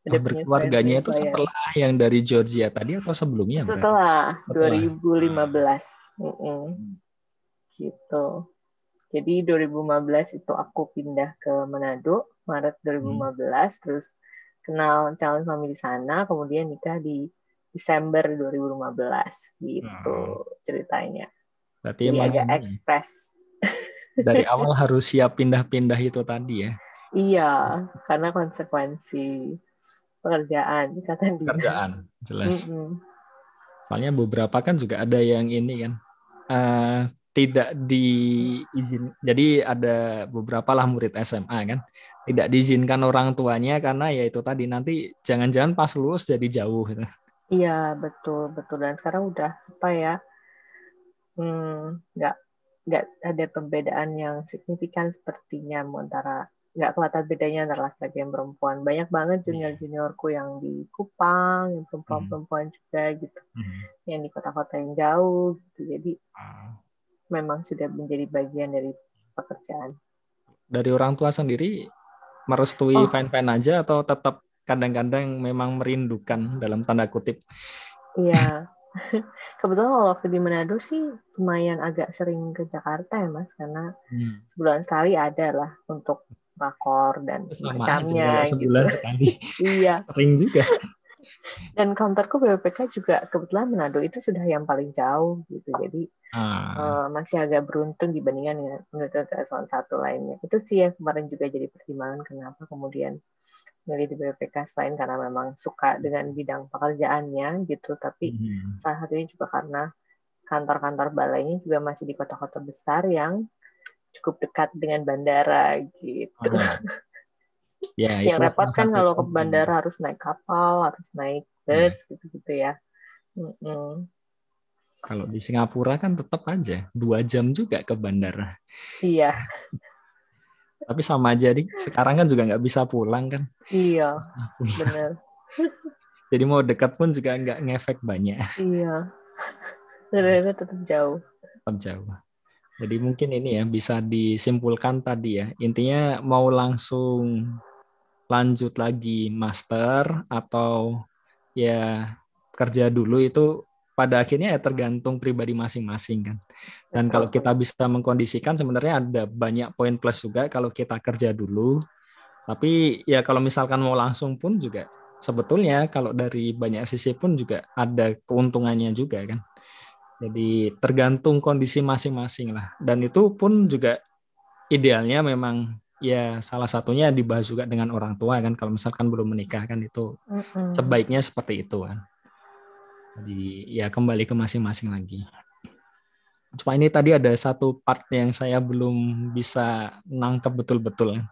Oh, Ada berkeluarganya itu penyesuaian-penyesuaian. setelah yang dari Georgia tadi atau sebelumnya berarti? Setelah Setelah. Ah. 2015, gitu. Jadi 2015 itu aku pindah ke Manado, Maret Hmm. 2015, terus kenal calon suami di sana, kemudian nikah di Desember 2015, gitu Ah. ceritanya. Berarti Jadi emang agak ini ya, ekspres. dari awal harus siap pindah-pindah itu tadi ya, Iya, karena konsekuensi pekerjaan, ikatan dinas. pekerjaan jelas. Mm-mm. Soalnya beberapa kan juga ada yang ini kan eh, tidak diizin. Jadi ada beberapa lah murid SMA kan tidak diizinkan orang tuanya karena ya itu tadi nanti jangan-jangan pas lulus jadi jauh gitu. Iya, betul, betul. Dan sekarang udah apa ya, nggak ada perbedaan yang signifikan sepertinya antara nggak kelihatan bedanya antara laki-laki dan perempuan. Banyak banget Iya. junior-juniorku yang di Kupang, yang Hmm. perempuan-perempuan juga gitu, Hmm. yang di kota-kota yang jauh gitu. Jadi Ah. memang sudah menjadi bagian dari pekerjaan. Dari orang tua sendiri merestui Oh fine-fine aja atau tetap kadang-kadang memang merindukan dalam tanda kutip? iya, kebetulan kalau waktu di Manado sih lumayan agak sering ke Jakarta ya Mas, karena Hmm. sebulan sekali ada lah untuk rakor dan Sama aja kalau semacamnya gitu. sebulan sekali. Iya. Sering juga. Dan kantorku BPK juga kebetulan Manado itu sudah yang paling jauh gitu. Jadi Ah. masih agak beruntung dibandingkan dengan universitas S1 lainnya. Itu sih yang kemarin juga jadi pertimbangan kenapa kemudian milih di BPK selain karena memang suka dengan bidang pekerjaannya gitu, tapi Hmm. salah satunya juga karena kantor-kantor balainya juga masih di kota-kota besar yang cukup dekat dengan bandara gitu. Ah. Ya, Yang itu repot salah kan satu kalau ke komplain. bandara harus naik kapal, harus naik Ya, bus gitu-gitu ya. Mm-mm. kalau di Singapura kan tetap aja 2 jam juga ke bandara. Iya, Tapi sama aja nih. Sekarang kan juga nggak bisa pulang kan. iya, Susah pulang. bener. Jadi mau dekat pun juga nggak ngefek banyak. Iya, ternyata tetap jauh. Tetap jauh. Jadi mungkin ini ya bisa disimpulkan tadi ya. Intinya mau langsung lanjut lagi master atau ya kerja dulu itu pada akhirnya ya tergantung pribadi masing-masing kan. Dan kalau Betul. kita bisa mengkondisikan sebenarnya ada banyak poin plus juga kalau kita kerja dulu. Tapi ya kalau misalkan mau langsung pun juga sebetulnya kalau dari banyak sisi pun juga ada keuntungannya juga kan. Jadi tergantung kondisi masing-masing lah. Dan itu pun juga idealnya memang ya salah satunya dibahas juga dengan orang tua kan kalau misalkan belum menikah kan itu Mm-mm. sebaiknya seperti itu kan. Jadi ya kembali ke masing-masing lagi. Cuma ini tadi ada satu part yang saya belum bisa nangkep betul-betul kan.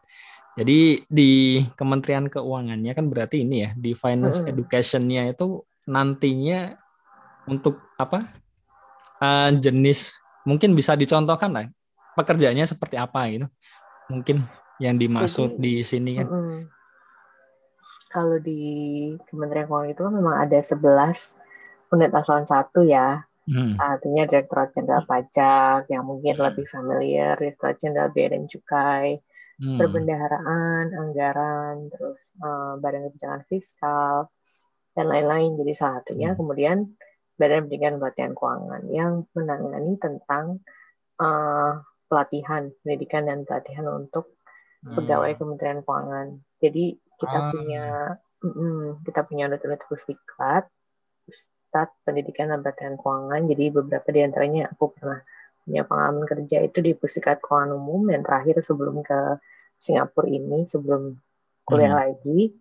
Jadi di Kementerian Keuangannya kan berarti ini ya di finance Mm-mm. education-nya itu nantinya untuk apa jenis mungkin bisa dicontohkan lah pekerjaannya seperti apa gitu. Mungkin yang Jadi, dimaksud di sini kan. mm-mm. Kalau di Kementerian Keuangan itu kan memang ada 11 unit eselon 1 ya. Hmm. Artinya Direktorat Jenderal Pajak yang mungkin lebih familiar, Direktorat Jenderal Bea dan Cukai, Hmm. perbendaharaan, anggaran, terus Badan Kebijakan Fiskal, dan lain-lain. Jadi salah satunya Hmm. kemudian Badan Pendidikan Pelatihan Keuangan yang menangani tentang uh, pelatihan, pendidikan dan pelatihan untuk pegawai Hmm. Kementerian Keuangan. Jadi Ah. kita punya unit-unit pusdiklat, pusat pendidikan dan pelatihan keuangan. Jadi beberapa di antaranya aku pernah punya pengalaman kerja itu di Pusdikat Keuangan Umum dan terakhir sebelum ke Singapura ini, sebelum kuliah Hmm. lagi.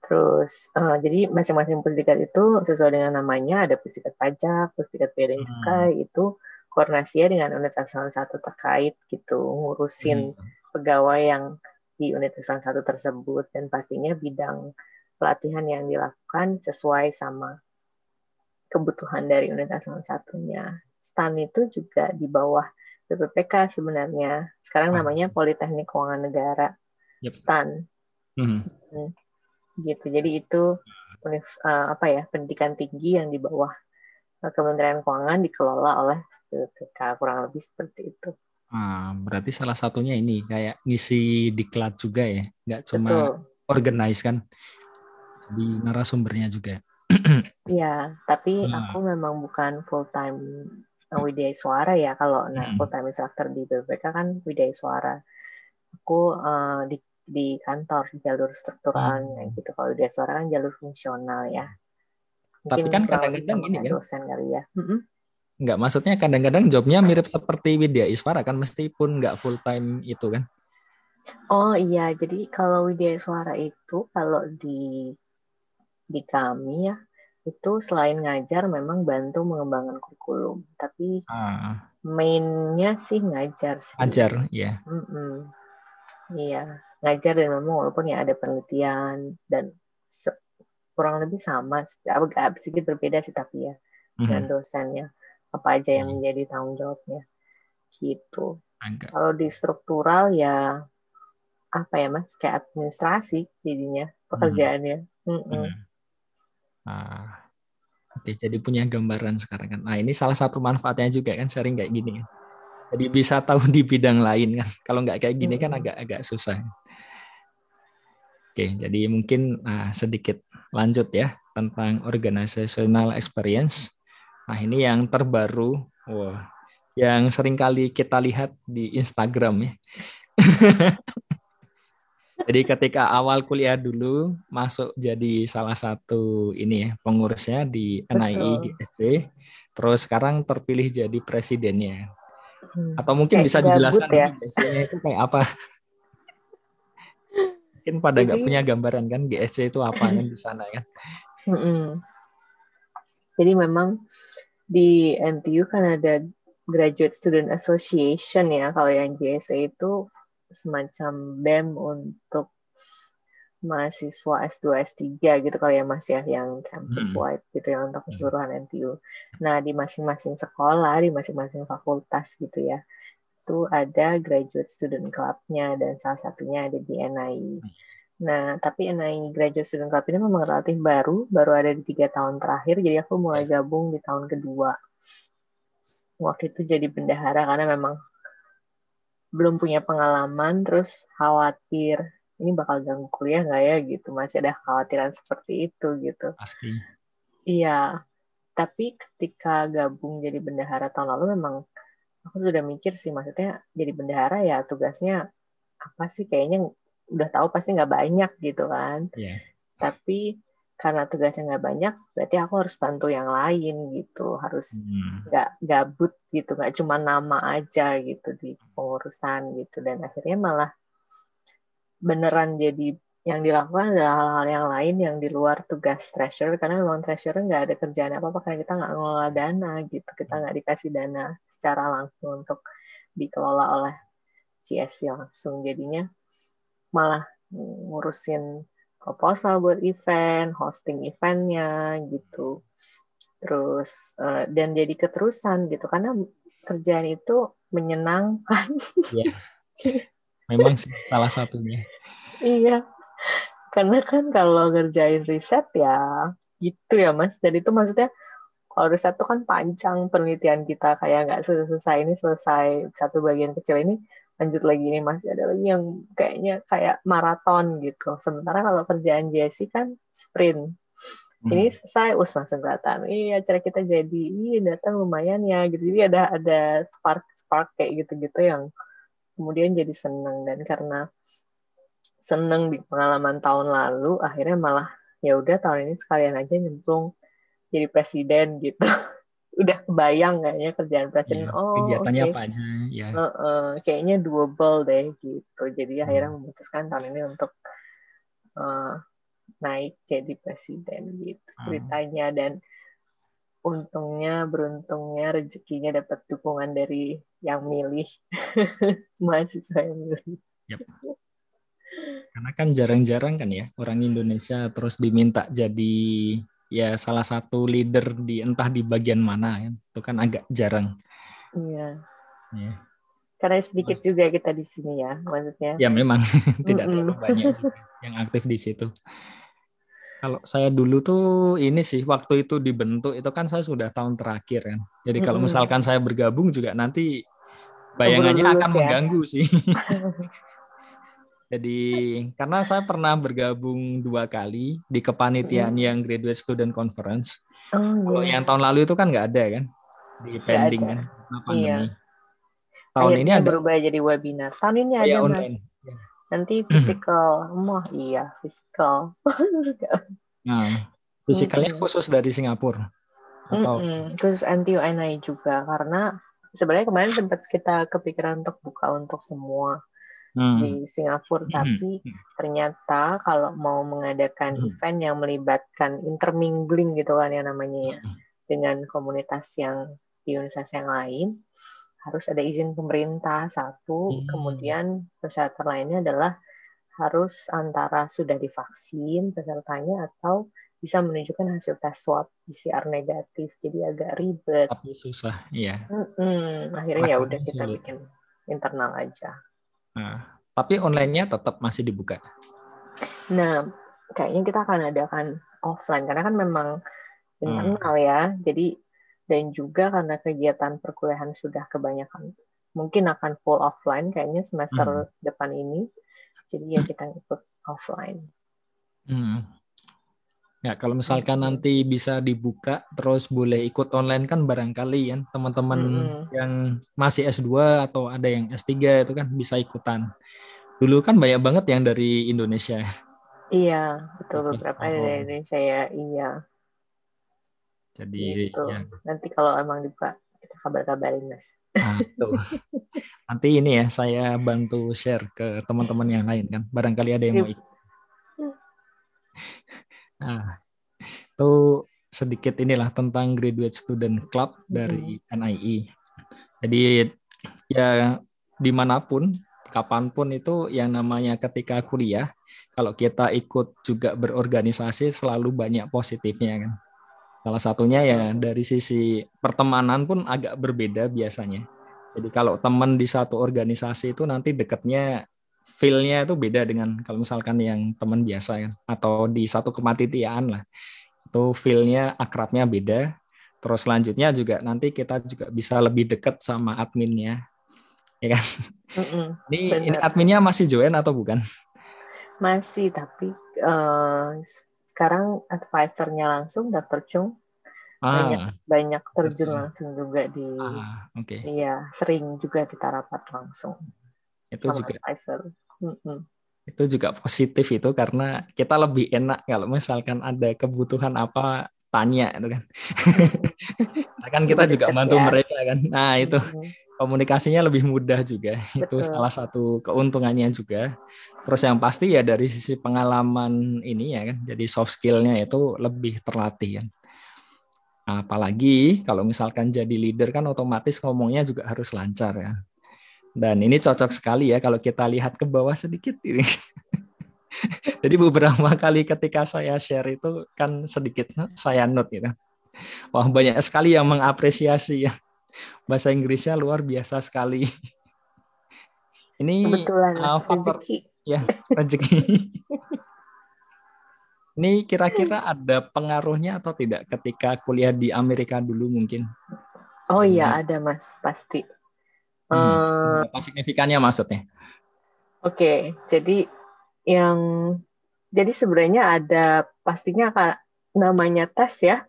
Terus, jadi masing-masing pusdikat itu sesuai dengan namanya, ada pusdikat pajak, pusdikat bea dan Hmm. cukai, itu koordinasinya dengan unit eselon 1 terkait gitu, ngurusin Hmm. pegawai yang di unit eselon 1 tersebut, dan pastinya bidang pelatihan yang dilakukan sesuai sama kebutuhan dari unit eselon 1-nya. STAN itu juga di bawah BPPK sebenarnya. Sekarang Ah. namanya Politeknik Keuangan Negara, Yep. STAN. Hmm. Gitu. Jadi itu pendidikan tinggi yang di bawah Kementerian Keuangan dikelola oleh BPK, kurang lebih seperti itu. Berarti salah satunya ini kayak ngisi diklat juga ya, nggak cuma Betul. organize kan di narasumbernya juga. Ya, tapi aku Ah. memang bukan full time Widya Suara ya. Kalau full Hmm. time instructor di BPK kan Widya Suara. Aku di kantor jalur strukturalnya Hmm. gitu. Kalau Widya Suara kan jalur fungsional ya. Mungkin Tapi kan kurang lebih kadang-kadang sama ini kayak kan, dosen kali ya. Mm-mm. nggak maksudnya kadang-kadang jobnya mirip seperti Widya Iswara kan meskipun nggak full time itu kan. Oh iya, jadi kalau Widya Suara itu kalau di kami ya itu selain ngajar memang bantu mengembangkan kurikulum, tapi Ah, mainnya sih ngajar sih. ajar ya. Mm-mm. Iya, ngajar dan memang walaupun ya ada penelitian dan kurang lebih sama, agak sedikit berbeda sih tapi ya dengan Mhm. dosennya apa aja yang Iya, menjadi tanggung jawabnya gitu. agak. Kalau di struktural ya apa ya Mas, kayak administrasi jadinya pekerjaannya. Nah, oke, jadi punya gambaran sekarang kan. Nah, ini salah satu manfaatnya juga kan sharing kayak gini kan. Jadi bisa tahu di bidang lain kan. Kalau nggak kayak gini kan agak susah. Oke, jadi mungkin sedikit lanjut ya tentang organizational experience. Nah, ini yang terbaru, wah, yang sering kali kita lihat di Instagram ya. Jadi ketika awal kuliah dulu masuk jadi salah satu ini ya pengurusnya di NII Betul. GSC, terus sekarang terpilih jadi presidennya. Atau mungkin Kayak bisa gabut dijelaskan ya. dulu GSC-nya itu kayak apa? Mungkin pada nggak Jadi punya gambaran kan GSC itu apa kan di sana kan? jadi memang di NTU kan ada Graduate Student Association ya. Kalau yang GSA itu semacam BEM untuk mahasiswa S2, S3 gitu kalau ya Mas ya, yang campus wide gitu ya untuk keseluruhan NTU. Nah, di masing-masing sekolah, di masing-masing fakultas gitu ya, itu ada Graduate Student Club-nya dan salah satunya ada di NII. Nah, tapi NII Graduate Student Club ini memang relatif baru ada di 3 tahun terakhir, jadi aku mulai gabung di tahun kedua. Waktu itu jadi bendahara karena memang belum punya pengalaman, terus khawatir ini bakal ganggu kuliah nggak ya gitu, masih ada kekhawatiran seperti itu gitu. Pasti. Iya, tapi ketika gabung jadi bendahara tahun lalu memang aku sudah mikir sih, maksudnya jadi bendahara ya tugasnya apa sih, kayaknya udah tahu pasti nggak banyak gitu kan. Tapi karena tugasnya nggak banyak, berarti aku harus bantu yang lain gitu, harus nggak gabut gitu, nggak cuma nama aja gitu di pengurusan gitu. Dan akhirnya malah beneran jadi yang dilakukan adalah hal-hal yang lain yang di luar tugas treasurer, karena memang treasurer nggak ada kerjaan apa-apa karena kita nggak ngelola dana gitu, kita nggak dikasih dana secara langsung untuk dikelola oleh CSC langsung, jadinya malah ngurusin proposal buat event, hosting eventnya gitu, terus dan jadi keterusan gitu karena kerjaan itu menyenangkan. Iya, memang sih salah satunya. Iya, karena kan kalau ngerjain riset ya gitu ya Mas, dan itu maksudnya kalau riset itu kan panjang penelitian kita, kayak nggak selesai ini, selesai satu bagian kecil ini lanjut lagi nih, masih ada lagi yang kayaknya kayak maraton gitu. Sementara kalau kerjaan Jesse kan sprint. Ini selesai, langsung kelihatan. Iya, acara kita jadi, datang lumayan ya gitu. Jadi ada spark kayak gitu-gitu yang kemudian jadi seneng, dan karena seneng di pengalaman tahun lalu, akhirnya malah ya udah tahun ini sekalian aja nyemplung jadi presiden gitu. Udah kebayang kayaknya kerjaan presiden. Oh, kegiatannya oke. apa aja ya. Kayaknya doable deh gitu. Jadi akhirnya memutuskan tahun ini untuk naik jadi presiden gitu ceritanya. Dan beruntungnya, rezekinya dapat dukungan dari yang milih, mahasiswa yang milih. Yep. Karena kan jarang-jarang kan ya orang Indonesia terus diminta jadi ya salah satu leader di entah di bagian mana kan. Itu kan agak jarang. Iya. Ya. Karena sedikit juga kita di sini ya, maksudnya. Ya memang tidak terlalu banyak juga yang aktif di situ. Kalau saya dulu tuh ini sih waktu itu dibentuk itu kan saya sudah tahun terakhir kan. Jadi kalau misalkan saya bergabung juga nanti Keburu bayangannya akan lulus ya. mengganggu sih. Jadi karena saya pernah bergabung 2 kali di kepanitiaan yang Graduate Student Conference. Kalau yang tahun lalu itu kan nggak ada kan, di pending kan karena pandemi. Iya. Tahun ini Akhirnya ada. berubah jadi webinar. Tahun ini Oh ya, ada online. Mas. Nanti physical. Iya physical. Nah, fisikalnya khusus dari Singapura atau khusus NTU-NI juga, karena sebenarnya kemarin sempat kita kepikiran untuk buka untuk semua di Singapura, tapi ternyata kalau mau mengadakan event yang melibatkan intermingling gitu kan yang namanya ya, dengan komunitas yang di universitas yang lain, harus ada izin pemerintah satu, kemudian persyaratan lainnya adalah harus antara sudah divaksin pesertanya atau bisa menunjukkan hasil tes swab PCR negatif, jadi agak ribet. Tapi susah, iya. Akhirnya ya udah kita bikin internal aja. Nah, Tapi online-nya tetap masih dibuka. Nah, kayaknya kita akan adakan offline karena kan memang internal ya. Jadi dan juga karena kegiatan perkuliahan sudah kebanyakan mungkin akan full offline kayaknya semester depan ini. Jadi ya kita ikut offline. Ya, kalau misalkan nanti bisa dibuka terus boleh ikut online kan barangkali kan teman-teman yang masih S2 atau ada yang S3 itu kan bisa ikutan. Dulu kan banyak banget yang dari Indonesia. Iya, betul, beberapa dari Indonesia ya, iya. Jadi gitu. ya. Nanti kalau emang dibuka kita kabar-kabarin, Mas. Nah, tuh. Nanti ini ya saya bantu share ke teman-teman yang lain kan. Barangkali ada yang mau ikut. Nah, itu sedikit inilah tentang Graduate Student Club dari NIE. Jadi ya dimanapun, kapanpun itu yang namanya ketika kuliah, kalau kita ikut juga berorganisasi selalu banyak positifnya kan. Salah satunya ya dari sisi pertemanan pun agak berbeda biasanya. Jadi kalau teman di satu organisasi itu nanti dekatnya feel-nya itu beda dengan kalau misalkan yang teman biasa kan atau di satu kepanitiaan lah. Itu feel-nya akrabnya beda. Terus selanjutnya juga nanti kita juga bisa lebih dekat sama adminnya. Ya kan? Ini adminnya masih join atau bukan? Masih, tapi sekarang advisornya langsung Dr. Chung. Banyak terjun langsung juga di iya, sering juga kita rapat langsung itu sama juga advisor. Itu juga positif itu karena kita lebih enak kalau misalkan ada kebutuhan apa tanya itu kan. Kan kita juga bantu mereka kan. Nah, itu komunikasinya lebih mudah juga. Itu salah satu keuntungannya juga. Terus yang pasti ya dari sisi pengalaman ini ya kan. Jadi soft skill-nya itu lebih terlatih kan. Apalagi kalau misalkan jadi leader kan otomatis ngomongnya juga harus lancar ya. Dan ini cocok sekali ya kalau kita lihat ke bawah sedikit ini. Jadi beberapa kali ketika saya share itu kan sedikit saya note gitu. Wah, banyak sekali yang mengapresiasi ya. Bahasa Inggrisnya luar biasa sekali. Ini faktor rezeki. Ya, rezeki. Ini kira-kira ada pengaruhnya atau tidak ketika kuliah di Amerika dulu mungkin? Oh iya, ada Mas, pasti. Apa signifikannya maksudnya? Oke, jadi sebenarnya ada pastinya namanya tes ya.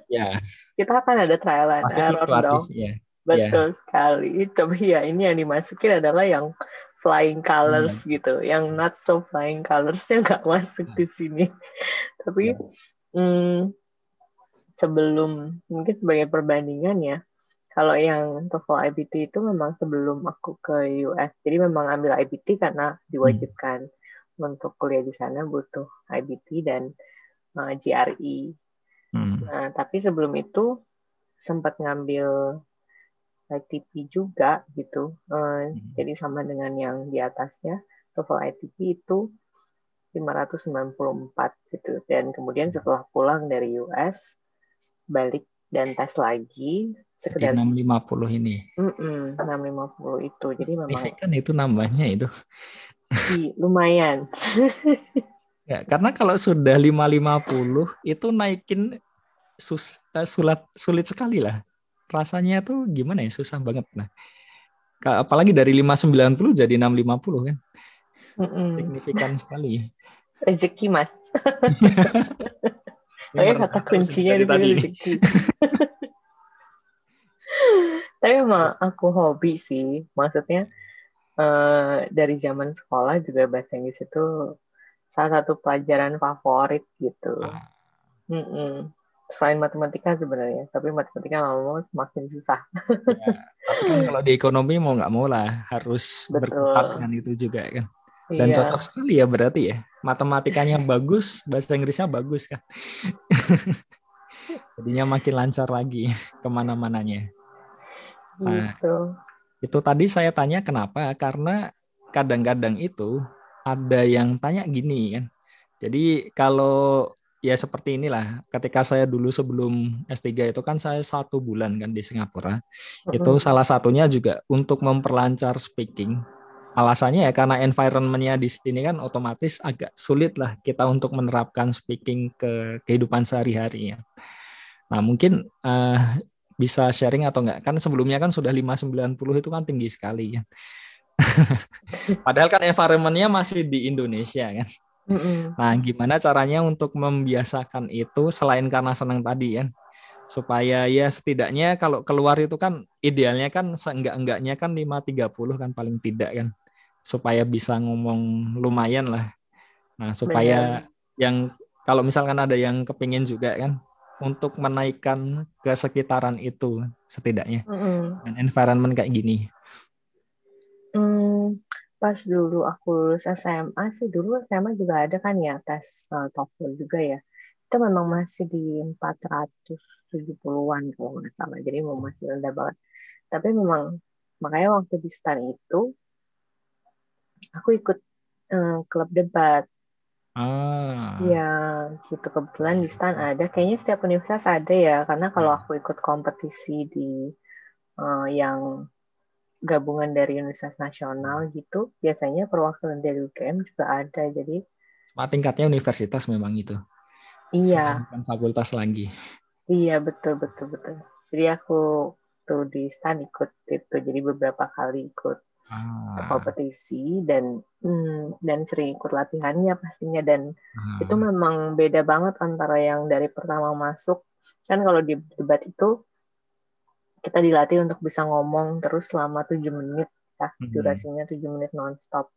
Ya. Kita akan ada trial and error dong. Ya. Betul sekali. Tapi ya ini yang dimasukin adalah yang flying colors gitu. Yang not so flying colors-nya nggak masuk di sini. Tapi sebelum, mungkin sebagai perbandingan ya, kalau yang TOEFL IBT itu memang sebelum aku ke US. Jadi memang ambil IBT karena diwajibkan untuk kuliah di sana butuh IBT dan GRE. Nah, tapi sebelum itu sempat ngambil ITP juga gitu. Jadi sama dengan yang di atasnya, TOEFL ITP itu 594 gitu. Dan kemudian setelah pulang dari US, balik dan tes lagi sekedar 650 ini. 650 itu. Jadi memang signifikan itu nambahnya itu. Lumayan. Ya, karena kalau sudah 550 itu naikin sulit sekali lah. Rasanya tuh gimana ya, susah banget. Nah, apalagi dari 590 jadi 650 kan. Signifikan sekali. Rezeki, Mas. Kata kuncinya di sini rezeki. Tapi emang aku hobi sih. Maksudnya dari zaman sekolah juga bahasa Inggris itu salah satu pelajaran favorit gitu. Selain matematika sebenarnya, tapi matematika lama-lama semakin susah. Ya, tapi kan kalau di ekonomi mau nggak mau lah harus berkutat dengan itu juga kan. Dan cocok sekali ya berarti ya. Matematikanya bagus, bahasa Inggrisnya bagus kan. Jadinya makin lancar lagi kemana-mananya. Nah, itu tadi saya tanya kenapa, karena kadang-kadang itu ada yang tanya gini kan. Jadi kalau ya seperti inilah, ketika saya dulu sebelum S3 itu kan saya 1 bulan kan di Singapura. Itu salah satunya juga untuk memperlancar speaking. alasannya ya karena environment-nya di sini kan otomatis agak sulit lah kita untuk menerapkan speaking ke kehidupan sehari-hari ya. Nah, mungkin bisa sharing atau enggak? Kan sebelumnya kan sudah 590 itu kan tinggi sekali ya. Padahal kan environment-nya masih di Indonesia kan. Nah, gimana caranya untuk membiasakan itu selain karena senang tadi kan? Supaya ya setidaknya kalau keluar itu kan idealnya kan seenggak-enggaknya kan 530 kan paling tidak kan. Supaya bisa ngomong lumayan lah. Nah, supaya Benar. yang kalau misalkan ada yang kepingin juga kan untuk menaikkan ke sekitaran itu setidaknya Mm-mm. dan environment kayak gini. Pas dulu aku lulus SMA sih, dulu SMA juga ada kan ya tes TOEFL juga ya. Itu memang masih di 470-an kalau nggak salah. Jadi memang masih rendah banget. Tapi memang makanya waktu di STAN itu aku ikut klub debat. Ah, Ya, gitu kebetulan di STAN ada. Kayaknya setiap universitas ada ya, karena kalau ya. aku ikut kompetisi di yang gabungan dari universitas nasional gitu, biasanya perwakilan dari UGM juga ada. Jadi Cuma tingkatnya universitas memang itu. Sudah iya, bukan fakultas lagi. iya betul betul betul. Jadi aku tuh di STAN ikut itu, jadi beberapa kali ikut Ah, kompetisi dan sering ikut latihannya pastinya dan itu ah, memang beda banget antara yang dari pertama masuk kan kalau di debat itu kita dilatih untuk bisa ngomong terus selama 7 menit ya hmm. durasinya 7 menit nonstop.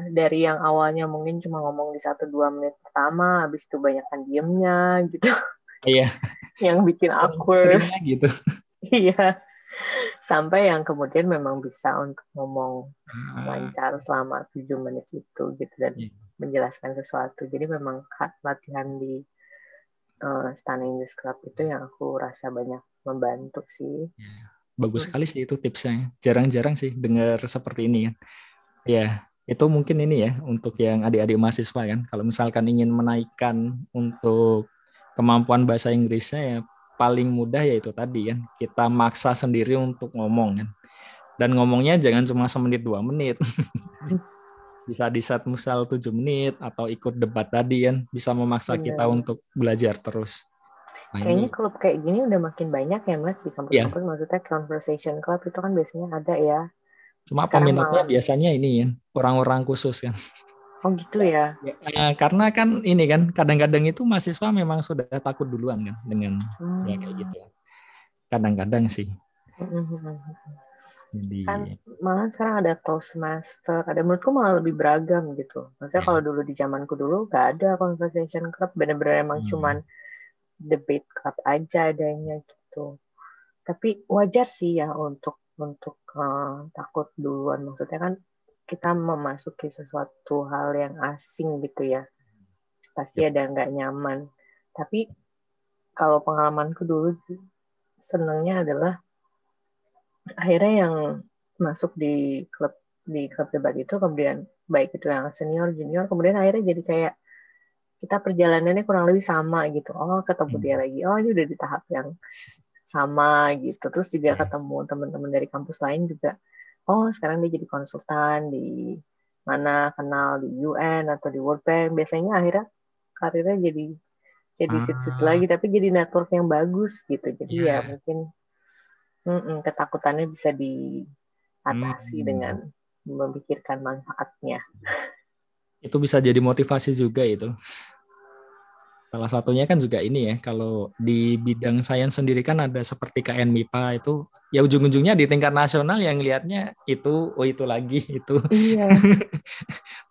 Dari yang awalnya mungkin cuma ngomong di 1-2 menit pertama habis itu banyakan diemnya gitu Iya, yang bikin awkward. seringnya gitu. Iya, sampai yang kemudian memang bisa untuk ngomong Ah, lancar selama 7 menit itu gitu dan iya. menjelaskan sesuatu. Jadi memang latihan di Stan English Club itu yang aku rasa banyak membantu sih. Ya. Bagus sekali sih itu tipsnya. Jarang-jarang sih dengar seperti ini kan. Ya, itu mungkin ini ya untuk yang adik-adik mahasiswa kan. Kalau misalkan ingin menaikkan untuk kemampuan bahasa Inggrisnya ya paling mudah yaitu tadi kan. Kita maksa sendiri untuk ngomong kan. Dan ngomongnya jangan cuma semenit 2 menit. Bisa di set misal 7 menit atau ikut debat tadi kan. Bisa memaksa kita Benar. untuk belajar terus. Nah Kayaknya ini klub kayak gini udah makin banyak ya Mas di ya, kampus-kampus. Maksudnya conversation club itu kan biasanya ada ya. cuma Sekarang peminatnya malah, biasanya ini kan orang-orang khusus kan. oh gitu ya. Ya, karena kan ini kan kadang-kadang itu mahasiswa memang sudah takut duluan kan dengan ya kayak Hmm. gitu. Kadang-kadang sih. Hmm. Kan Jadi malah sekarang ada Toastmaster, ada menurutku malah lebih beragam gitu. Maksudnya ya. kalau dulu di zamanku dulu gak ada conversation club, bener-bener emang cuman Hmm. debate club aja adanya gitu. Tapi wajar sih ya untuk takut duluan. Maksudnya kan kita memasuki sesuatu hal yang asing gitu ya. Pasti Yep. ada nggak nyaman. Tapi kalau pengalamanku dulu senangnya adalah akhirnya yang masuk di klub debat itu kemudian baik itu yang senior junior kemudian akhirnya jadi kayak kita perjalanannya kurang lebih sama gitu oh ketemu dia Hmm. lagi oh ini udah di tahap yang sama gitu terus juga Ya. ketemu teman-teman dari kampus lain juga oh sekarang dia jadi konsultan di mana kenal di UN atau di World Bank biasanya akhirnya karirnya jadi sit-sit lagi Ah, tapi jadi network yang bagus gitu jadi ya ya. mungkin ketakutannya bisa diatasi dengan Hmm. memikirkan manfaatnya. Itu bisa jadi motivasi juga itu. Salah satunya kan juga ini ya, kalau di bidang sains sendiri kan ada seperti KN MIPA itu, ya ujung-ujungnya di tingkat nasional yang lihatnya itu, oh itu lagi, itu. Iya.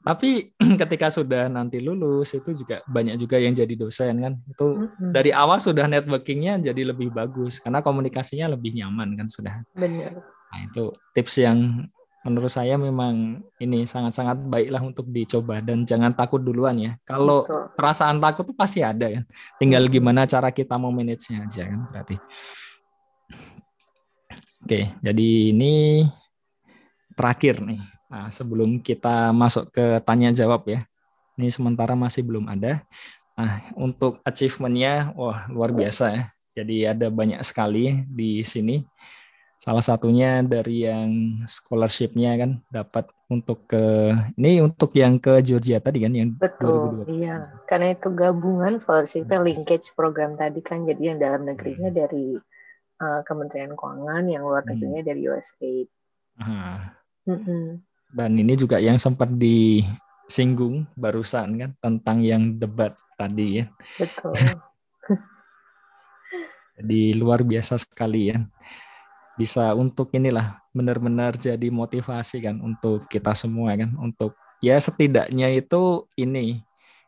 Tapi ketika sudah nanti lulus, itu juga banyak juga yang jadi dosen kan. Itu Mm-mm. dari awal sudah networkingnya jadi lebih bagus, karena komunikasinya lebih nyaman kan sudah. Benar. Nah itu tips yang menurut saya memang ini sangat-sangat baiklah untuk dicoba dan jangan takut duluan ya. Kalau Betul. perasaan takut tuh pasti ada kan. Tinggal Mm-mm. gimana cara kita mau manage-nya aja kan berarti. Oke, jadi ini terakhir nih. Nah, sebelum kita masuk ke tanya jawab ya. Ini sementara masih belum ada. Nah, untuk achievement-nya wah luar biasa ya. Jadi ada banyak sekali di sini. Salah satunya dari yang scholarship-nya kan dapat untuk ini untuk yang ke Georgia tadi kan yang Betul, 2012. iya. Karena itu gabungan scholarship linkage program tadi kan, jadi yang dalam negerinya Hmm. dari Kementerian Keuangan, yang luar Hmm. negerinya dari USAID. Ah. Mm-mm. Dan ini juga yang sempat disinggung barusan kan tentang yang debat tadi ya. Betul. Jadi luar biasa sekali ya. Bisa untuk inilah benar-benar jadi motivasi kan untuk kita semua kan untuk ya setidaknya itu ini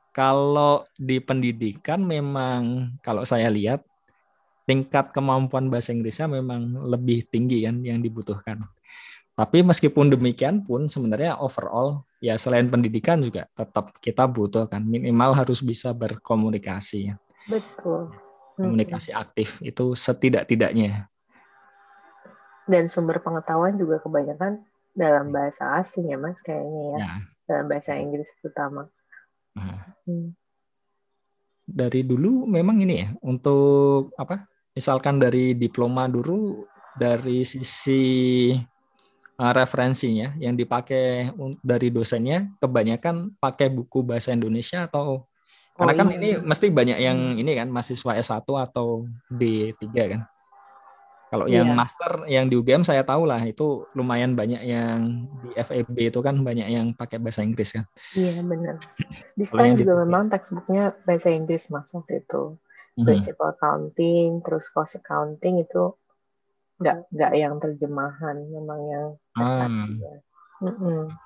kalau di pendidikan memang kalau saya lihat tingkat kemampuan bahasa Inggrisnya memang lebih tinggi kan yang dibutuhkan. Tapi meskipun demikian pun sebenarnya overall ya selain pendidikan juga tetap kita butuh kan minimal harus bisa berkomunikasi ya. Betul. Mm-mm. Komunikasi aktif itu setidak-tidaknya. Dan sumber pengetahuan juga kebanyakan dalam bahasa asing ya Mas, kayaknya ya. Ya. Dalam bahasa Inggris terutama. Nah, Hmm. dari dulu memang ini ya untuk apa? Misalkan dari diploma dulu dari sisi referensinya yang dipakai dari dosennya kebanyakan pakai buku bahasa Indonesia atau Oh karena kan iya. ini mesti banyak yang ini kan mahasiswa S1 atau D3 kan. Kalau yang Iya, master yang di UGM saya tahu lah itu lumayan banyak yang di FEB itu kan banyak yang pakai bahasa Inggris kan. iya benar. Di Kalau STAS yang di juga TP. memang textbooknya bahasa Inggris Mas waktu itu. Mhm. Principal accounting, terus cost accounting itu nggak yang terjemahan, memang yang teks Ah, aslinya.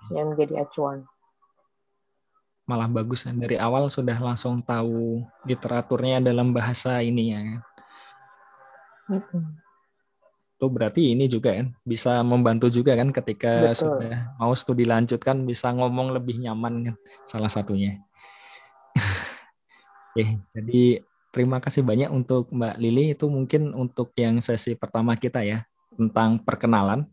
Yang menjadi acuan. malah bagus kan dari awal sudah langsung tahu literaturnya dalam bahasa ini ya kan. Mm-mm. Itu berarti ini juga kan bisa membantu juga kan ketika Betul. sudah mau studi lanjut kan bisa ngomong lebih nyaman kan salah satunya. Oke, jadi terima kasih banyak untuk Mbak Lili itu mungkin untuk yang sesi pertama kita ya tentang perkenalan.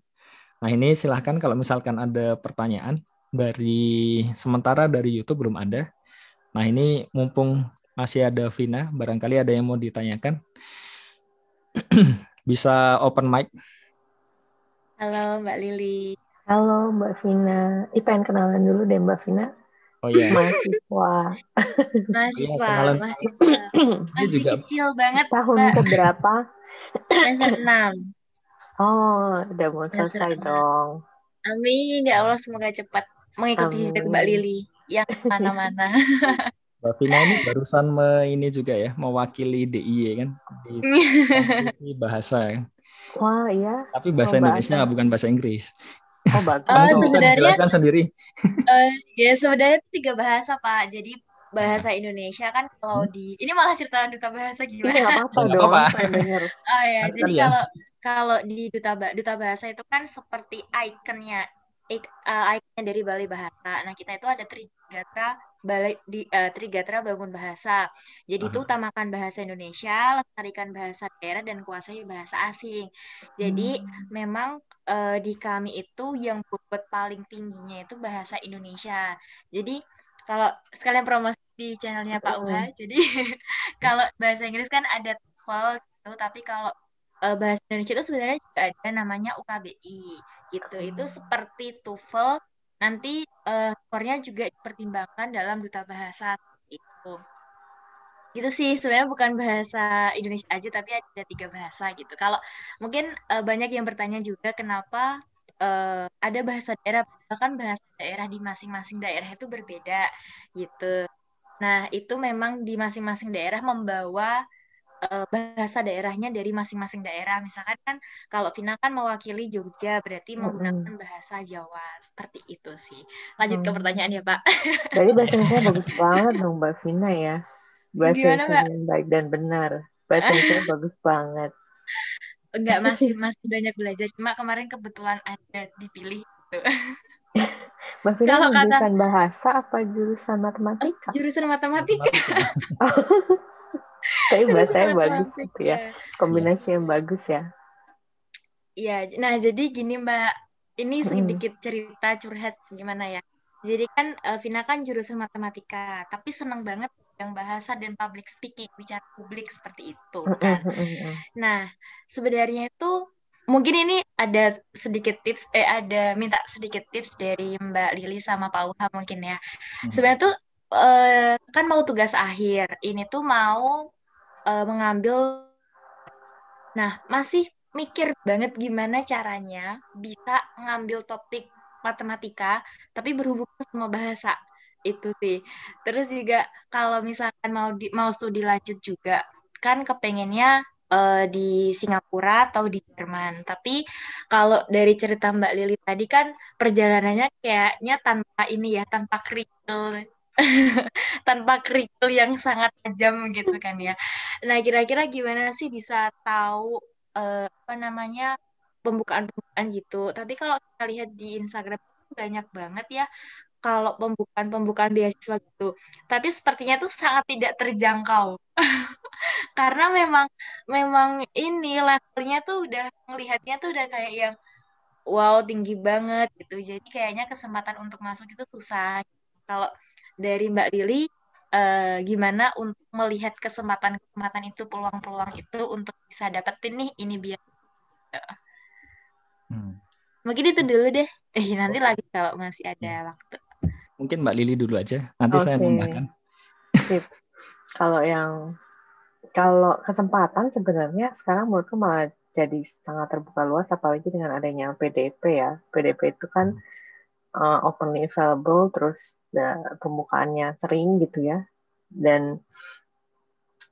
Nah, ini silahkan kalau misalkan ada pertanyaan dari sementara dari YouTube belum ada. Nah, ini mumpung masih ada Vina, barangkali ada yang mau ditanyakan, bisa open mic. Halo Mbak Lili. Halo Mbak Vina. Pengen kenalan dulu deh Mbak Vina. Oh ya, Mahasiswa. oh ya Mahasiswa, kenalan. mahasiswa. Ini Masih juga kecil banget, Tahun Mbak. keberapa? Semester 6. Oh, udah mau Semester selesai 6. dong. Amin, ya Allah semoga cepat mengikuti jejak Mbak Amin. Lili yang mana-mana. Mbak Vina ini barusan ini juga ya mewakili DIY kan di kompetisi bahasa kan. Wah, iya. Tapi Mau bahasa bahas Indonesia apa? bukan bahasa Inggris. Oh, bagus Oh, Mungkin bisa dong. sebenarnya dijelaskan sendiri. sebenarnya itu 3 bahasa, Pak. Jadi bahasa Indonesia kan kalau Hmm? ini malah cerita duta bahasa Iya, gimana? nggak apa-apa Ya nggak dong. apa-apa. Pengen denger. Oh ya, Kan jadi sekalian. kalau kalau di duta bahasa itu kan seperti ikonnya dari Balai Bahasa. Nah, kita itu ada Trigatra Trigatra Bangun Bahasa. Jadi itu Aha. utamakan bahasa Indonesia, lestarikan bahasa daerah dan kuasai bahasa asing. Jadi memang di kami itu yang bobot paling tingginya itu bahasa Indonesia. Jadi kalau sekalian promosi di channelnya Pak Uha, jadi kalau bahasa Inggris kan ada TOEFL gitu, tapi kalau bahasa Indonesia itu sebenarnya juga ada namanya UKBI gitu. Itu seperti TOEFL, nanti skornya juga dipertimbangkan dalam duta bahasa itu. Gitu sih, sebenarnya bukan bahasa Indonesia aja, tapi ada 3 bahasa gitu. Kalau mungkin banyak yang bertanya juga kenapa ada bahasa daerah, bahkan bahasa daerah di masing-masing daerah itu berbeda gitu. Nah, itu memang di masing-masing daerah membawa bahasa daerahnya dari masing-masing daerah. Misalkan kan kalau Vina kan mewakili Jogja, berarti menggunakan bahasa Jawa. Seperti itu sih. Lanjut ke pertanyaan ya, Pak. Jadi bahasa Indonesia bagus banget dong Mbak Vina ya. Bahasa Gimana, Indonesia Mbak? yang baik dan benar. Bahasa Indonesia bagus banget. Enggak, masih masih banyak belajar. Cuma kemarin kebetulan ada dipilih gitu. Mbak Vina Kalau kata jurusan bahasa apa jurusan matematika? jurusan matematika, Matematika. Tapi jurusan bahasanya bagus gitu ya. matematika. Kombinasi yang bagus ya. Iya, nah jadi gini Mbak, ini Mm. sedikit cerita curhat gimana ya. Jadi kan Vina kan jurusan matematika, tapi seneng banget yang bahasa dan public speaking, bicara publik seperti itu kan. Nah, sebenarnya itu mungkin ini ada sedikit tips, ada minta sedikit tips dari Mbak Lili sama Pak Uha mungkin ya. Sebenarnya tuh kan mau tugas akhir, ini tuh mau mengambil. Nah, masih mikir banget gimana caranya bisa ngambil topik matematika, tapi berhubungan sama bahasa itu sih. Terus juga kalau misalkan mau studi lanjut juga, kan kepengennya di Singapura atau di Jerman. Tapi kalau dari cerita Mbak Lili tadi kan perjalanannya kayaknya tanpa ini ya, tanpa kerikil, tanpa kerikil yang sangat tajam gitu kan ya. Nah, kira-kira gimana sih bisa tahu apa namanya pembukaan-pembukaan gitu. Tapi kalau kita lihat di Instagram banyak banget ya kalau pembukaan-pembukaan beasiswa gitu. Tapi sepertinya tuh sangat tidak terjangkau karena memang memang ini levelnya tuh udah ngelihatnya tuh udah kayak yang wow tinggi banget gitu. Jadi kayaknya kesempatan untuk masuk itu susah. Kalau dari Mbak Lili gimana untuk melihat kesempatan-kesempatan itu, peluang-peluang itu untuk bisa dapetin nih ini biar. Hmm. Mungkin itu dulu deh. Nanti Oke. lagi kalau masih ada waktu. Mungkin Mbak Lili dulu aja, nanti saya Oke, tambahkan. sip. Kalau kesempatan sebenarnya sekarang menurutku malah jadi sangat terbuka luas, apalagi dengan adanya PDP ya. PDP itu kan openly available, terus pembukaannya sering gitu ya. Dan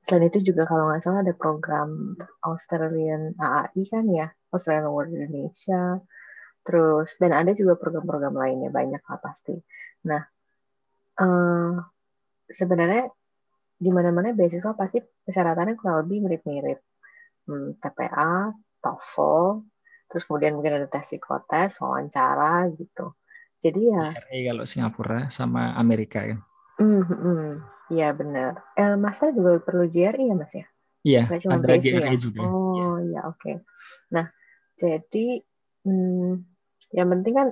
selain itu juga kalau nggak salah ada program Australian AAI kan ya, Australian Award Indonesia. Terus dan ada juga program-program lainnya banyak lah pasti. Nah, eh, sebenarnya di mana-mana beasiswa pasti persyaratannya kurang lebih mirip-mirip. TPA, TOEFL, terus kemudian mungkin ada tes psikotes, wawancara gitu. Jadi ya, GRE kalau Singapura sama Amerika kan. iya benar. Master juga perlu GRE ya Mas ya? Iya, Nggak cuma ada BSI GRE ya? juga. Iya. Oh ya oke. Nah, jadi yang penting kan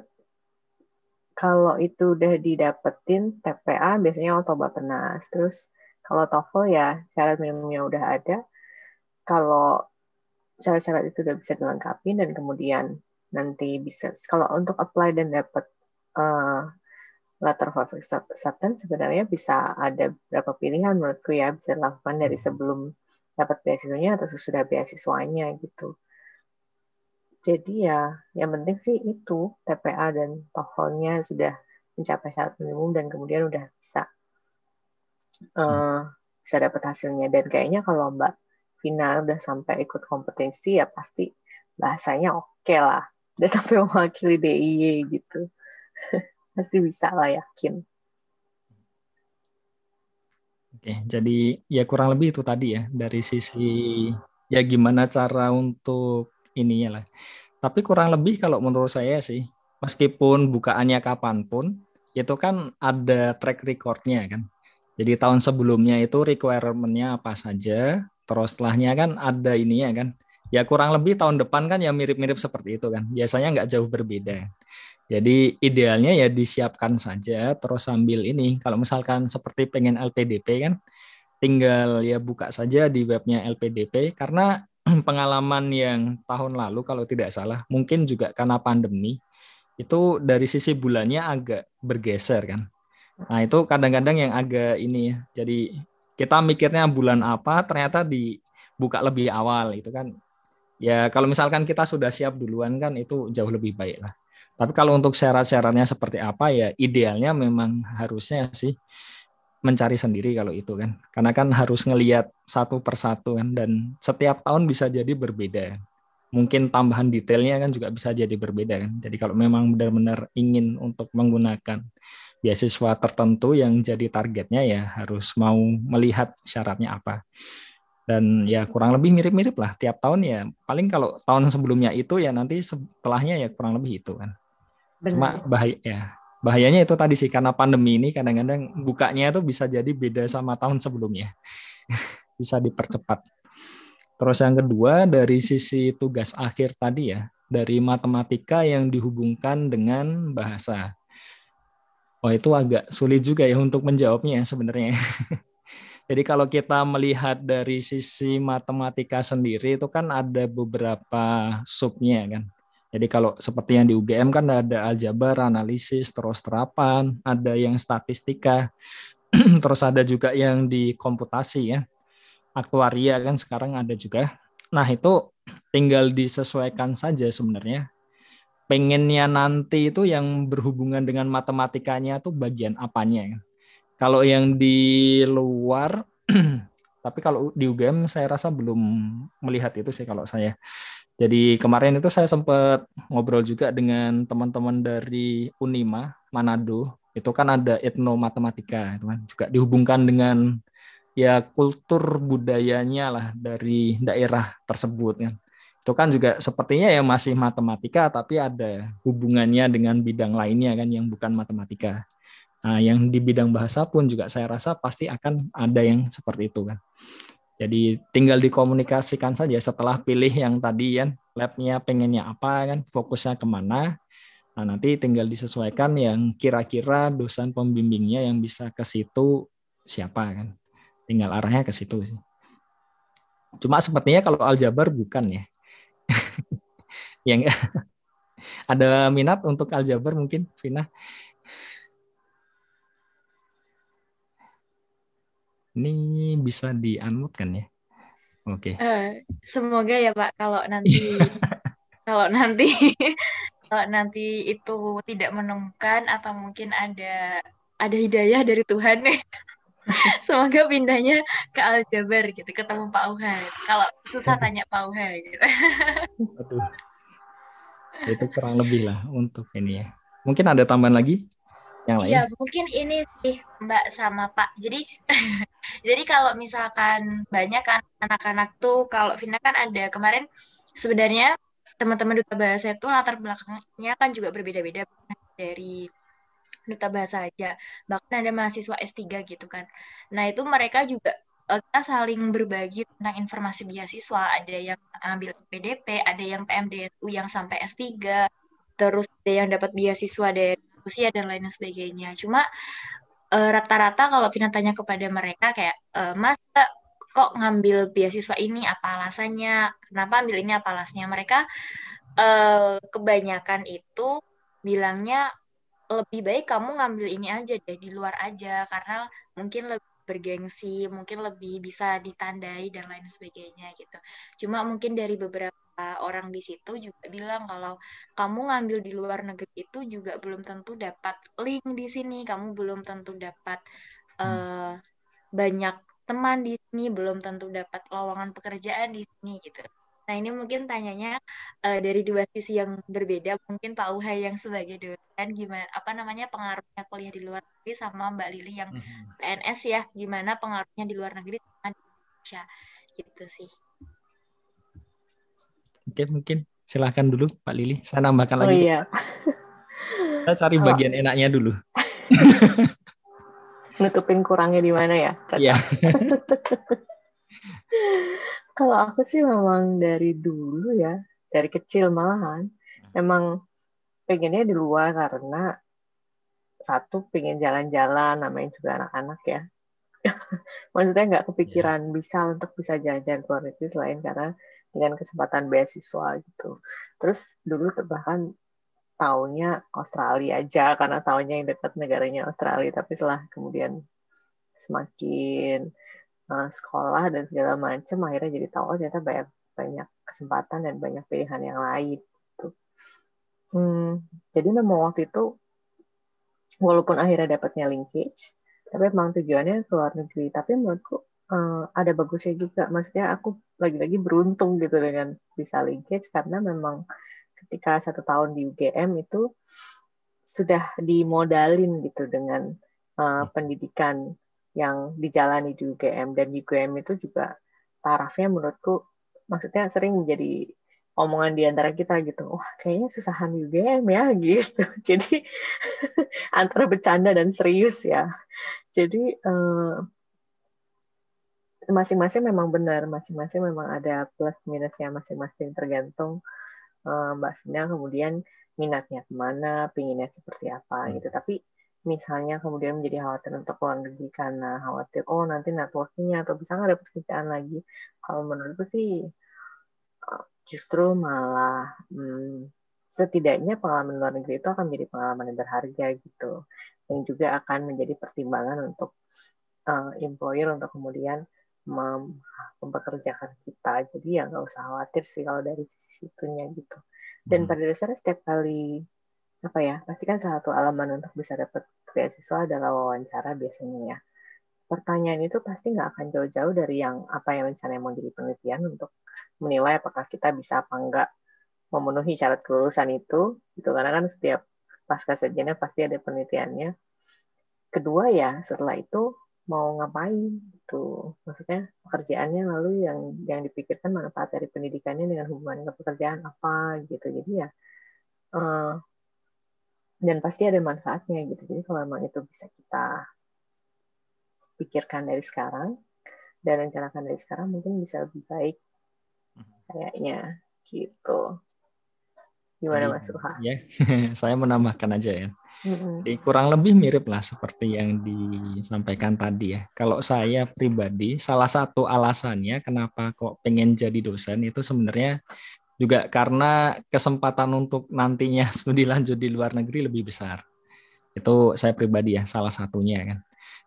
kalau itu udah didapetin TPA biasanya Otobapenas. Terus kalau TOEFL ya syarat minimumnya udah ada. Kalau syarat-syarat itu udah bisa dilengkapi dan kemudian nanti bisa kalau untuk apply dan dapat uh, letter of acceptance sebenarnya bisa ada beberapa pilihan menurutku ya bisa dilakukan dari sebelum dapat beasiswanya atau sesudah beasiswanya gitu. Jadi ya yang penting sih itu TPA dan TOEFL-nya sudah mencapai syarat minimum dan kemudian udah bisa dapat hasilnya dan kayaknya kalau Mbak Vina udah sampai ikut kompetisi ya pasti bahasanya oke lah udah sampai mewakili DIY gitu pasti bisa lah yakin. Oke, jadi ya kurang lebih itu tadi ya dari sisi ya gimana cara untuk ininya lah. Tapi kurang lebih kalau menurut saya sih, meskipun bukaannya kapanpun, itu kan ada track recordnya kan. Jadi tahun sebelumnya itu requirement-nya apa saja, terus setelahnya kan ada ininya kan. Ya kurang lebih tahun depan kan ya mirip-mirip seperti itu kan. Biasanya nggak jauh berbeda. Jadi idealnya ya disiapkan saja, terus sambil ini, kalau misalkan seperti pengen LPDP kan, tinggal ya buka saja di webnya LPDP, karena pengalaman yang tahun lalu kalau tidak salah, mungkin juga karena pandemi, itu dari sisi bulannya agak bergeser kan. Nah itu kadang-kadang yang agak ini ya, jadi kita mikirnya bulan apa, ternyata dibuka lebih awal itu kan. Ya kalau misalkan kita sudah siap duluan kan itu jauh lebih baik lah. Tapi kalau untuk syarat-syaratnya seperti apa ya idealnya memang harusnya sih mencari sendiri kalau itu kan. Karena kan harus ngelihat satu persatu kan dan setiap tahun bisa jadi berbeda. Mungkin tambahan detailnya kan juga bisa jadi berbeda kan. Jadi kalau memang benar-benar ingin untuk menggunakan beasiswa tertentu yang jadi targetnya ya harus mau melihat syaratnya apa. Dan ya kurang lebih mirip-mirip lah tiap tahun ya. Paling kalau tahun sebelumnya itu ya nanti setelahnya ya kurang lebih itu kan. Cuma Benar. bahayanya itu tadi sih karena pandemi ini kadang-kadang bukanya itu bisa jadi beda sama tahun sebelumnya. Bisa dipercepat. Terus yang kedua dari sisi tugas akhir tadi ya, dari matematika yang dihubungkan dengan bahasa. Oh itu agak sulit juga ya untuk menjawabnya sebenarnya. Jadi kalau kita melihat dari sisi matematika sendiri itu kan ada beberapa subnya kan. Jadi kalau seperti yang di UGM kan ada aljabar, analisis, terus terapan, ada yang statistika, terus ada juga yang di komputasi ya, aktuaria kan sekarang ada juga. Nah itu tinggal disesuaikan saja sebenarnya. Pengennya nanti itu yang berhubungan dengan matematikanya tuh bagian apanya. Kalau yang di luar, tapi kalau di UGM saya rasa belum melihat itu sih kalau saya. Jadi kemarin itu saya sempat ngobrol juga dengan teman-teman dari Unima, Manado. Itu kan ada etnomatematika, itu kan juga dihubungkan dengan ya kultur budayanya lah dari daerah tersebut kan. Itu kan juga sepertinya ya masih matematika tapi ada hubungannya dengan bidang lainnya kan yang bukan matematika. Nah, yang di bidang bahasa pun juga saya rasa pasti akan ada yang seperti itu kan. Jadi tinggal dikomunikasikan saja setelah pilih yang tadi kan, labnya pengennya apa kan, fokusnya kemana. Nah, nanti tinggal disesuaikan yang kira-kira dosen pembimbingnya yang bisa ke situ siapa kan. Tinggal arahnya ke situ sih. Cuma sepertinya kalau aljabar bukan ya. Yang ada minat untuk aljabar mungkin, Vina? Ini bisa di-unmute kan ya? Oke. Semoga ya Pak kalau nanti kalau nanti itu tidak menemukan atau mungkin ada hidayah dari Tuhan nih. Semoga pindahnya ke aljabar gitu, ketemu Pak Uha. Kalau susah tanya Pak Uha gitu. Betul. Itu kurang lebih lah untuk ini ya. Mungkin ada tambahan lagi yang lain? Iya, mungkin ini sih Mbak sama Pak. Jadi jadi kalau misalkan banyak kan anak-anak tuh, kalau Vina kan ada kemarin sebenarnya teman-teman duta bahasa itu latar belakangnya kan juga berbeda-beda dari duta bahasa aja. Bahkan ada mahasiswa S3 gitu kan. Nah, itu mereka juga kita saling berbagi tentang informasi beasiswa. Ada yang ambil PDP, ada yang PMDSU yang sampai S3, terus ada yang dapat beasiswa dari Rusia dan lain sebagainya. Cuma rata-rata kalau Vina tanya kepada mereka kayak, Mas, kok ngambil beasiswa ini? Apa alasannya? Kenapa ambil ini? Apa alasannya? Mereka kebanyakan itu bilangnya lebih baik kamu ngambil ini aja deh, di luar aja, karena mungkin lebih bergengsi, mungkin lebih bisa ditandai dan lain sebagainya gitu. Cuma mungkin dari beberapa orang di situ juga bilang kalau kamu ngambil di luar negeri itu juga belum tentu dapat link di sini, kamu belum tentu dapat uh, banyak teman di sini, belum tentu dapat lowongan pekerjaan di sini gitu. Nah, ini mungkin tanyanya dari dua sisi yang berbeda. Mungkin Pak Uhai yang sebagai dosen, gimana apa namanya pengaruhnya kuliah di luar negeri, sama Mbak Lili yang PNS ya, gimana pengaruhnya di luar negeri sama di Indonesia gitu sih. Oke, mungkin silahkan dulu Pak Lili. Saya nambahkan Oh lagi. iya. Saya cari bagian enaknya dulu. Nutupin kurangnya di mana ya? Iya. Kalau aku sih memang dari dulu ya, dari kecil malahan, emang pengennya di luar karena satu pengen jalan-jalan, namanya juga anak-anak ya. Maksudnya nggak kepikiran bisa jalan-jalan ke luar negeri selain karena dengan kesempatan beasiswa gitu. Terus dulu bahkan taunya Australia aja karena taunya yang dekat negaranya Australia, tapi setelah kemudian semakin sekolah dan segala macam akhirnya jadi tahu ternyata banyak kesempatan dan banyak pilihan yang lain gitu. Jadi memang waktu itu walaupun akhirnya dapatnya linkage, tapi memang tujuannya ke luar negeri. Tapi menurutku ada bagusnya juga. Maksudnya aku lagi-lagi beruntung gitu dengan bisa linkage karena memang ketika 1 tahun di UGM itu sudah dimodalin gitu dengan pendidikan yang dijalani di UGM, dan di UGM itu juga tarafnya menurutku maksudnya sering menjadi omongan di antara kita gitu, wah kayaknya susahan UGM ya gitu. Jadi antara bercanda dan serius ya. Jadi masing-masing memang benar, masing-masing memang ada plus minusnya masing-masing, tergantung Mbak Vina kemudian minatnya kemana, pinginnya seperti apa gitu. Tapi misalnya kemudian menjadi khawatir untuk luar negeri karena khawatir nanti networkingnya atau bisa nggak dapat kerjaan lagi. Kalau menurutku sih justru malah setidaknya pengalaman luar negeri itu akan menjadi pengalaman yang berharga gitu, yang juga akan menjadi pertimbangan untuk employer untuk kemudian mempekerjakan kita. Jadi ya nggak usah khawatir sih kalau dari sisi situnya gitu. Dan pada dasarnya setiap kali pasti kan salah satu alaman untuk bisa dapat beasiswa adalah wawancara biasanya ya. Pertanyaan itu pasti nggak akan jauh-jauh dari yang misalnya mau jadi penelitian untuk menilai apakah kita bisa apa enggak memenuhi syarat kelulusan itu gitu, karena kan setiap pasca sarjana pasti ada penelitiannya. Kedua ya setelah itu mau ngapain gitu, maksudnya pekerjaannya lalu yang dipikirkan manfaat dari pendidikannya dengan hubungan ke pekerjaan apa gitu. Jadi ya dan pasti ada manfaatnya gitu. Jadi kalau memang itu bisa kita pikirkan dari sekarang dan rencanakan dari sekarang, mungkin bisa lebih baik kayaknya gitu. Gimana Mas Suha? Ya, saya menambahkan aja ya. Jadi kurang lebih mirip lah seperti yang disampaikan tadi ya. Kalau saya pribadi, salah satu alasannya kenapa kok pengen jadi dosen itu sebenarnya juga karena kesempatan untuk nantinya studi lanjut di luar negeri lebih besar. Itu saya pribadi ya, salah satunya kan.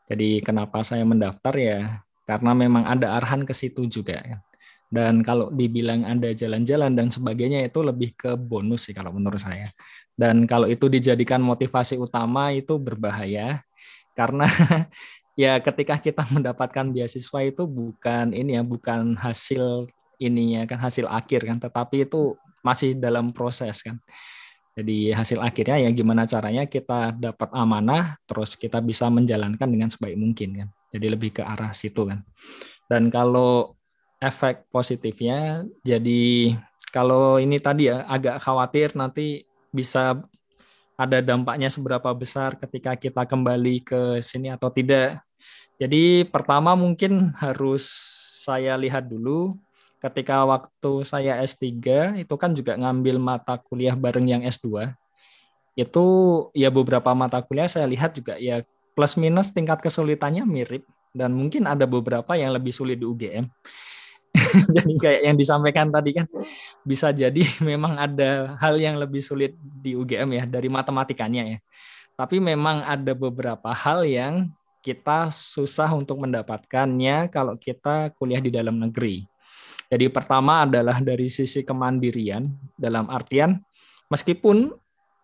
Jadi kenapa saya mendaftar ya, karena memang ada arahan ke situ juga kan. Dan kalau dibilang ada jalan-jalan dan sebagainya itu lebih ke bonus sih kalau menurut saya. Dan kalau itu dijadikan motivasi utama itu berbahaya karena ya ketika kita mendapatkan beasiswa itu bukan hasil ininya kan, hasil akhir kan, tetapi itu masih dalam proses kan. Jadi hasil akhirnya ya gimana caranya kita dapat amanah terus kita bisa menjalankan dengan sebaik mungkin kan. Jadi lebih ke arah situ kan. Dan kalau efek positifnya jadi kalau ini tadi ya agak khawatir nanti bisa ada dampaknya seberapa besar ketika kita kembali ke sini atau tidak. Jadi pertama mungkin harus saya lihat dulu ketika waktu saya S3 itu kan juga ngambil mata kuliah bareng yang S2. Itu ya beberapa mata kuliah saya lihat juga ya plus minus tingkat kesulitannya mirip dan mungkin ada beberapa yang lebih sulit di UGM. Jadi kayak yang disampaikan tadi kan bisa jadi memang ada hal yang lebih sulit di UGM ya dari matematikanya ya. Tapi memang ada beberapa hal yang kita susah untuk mendapatkannya kalau kita kuliah di dalam negeri. Jadi pertama adalah dari sisi kemandirian dalam artian meskipun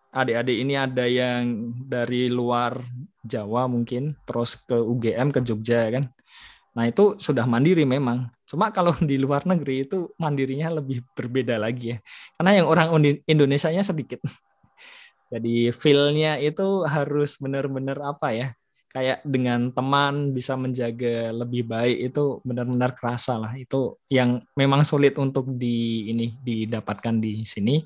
adik-adik ini ada yang dari luar Jawa mungkin terus ke UGM ke Jogja kan. Nah, itu sudah mandiri memang. Cuma kalau di luar negeri itu mandirinya lebih berbeda lagi ya. Karena yang orang Indonesianya sedikit. Jadi feel-nya itu harus benar-benar kayak dengan teman bisa menjaga lebih baik itu benar-benar kerasa lah. Itu yang memang sulit untuk didapatkan di sini.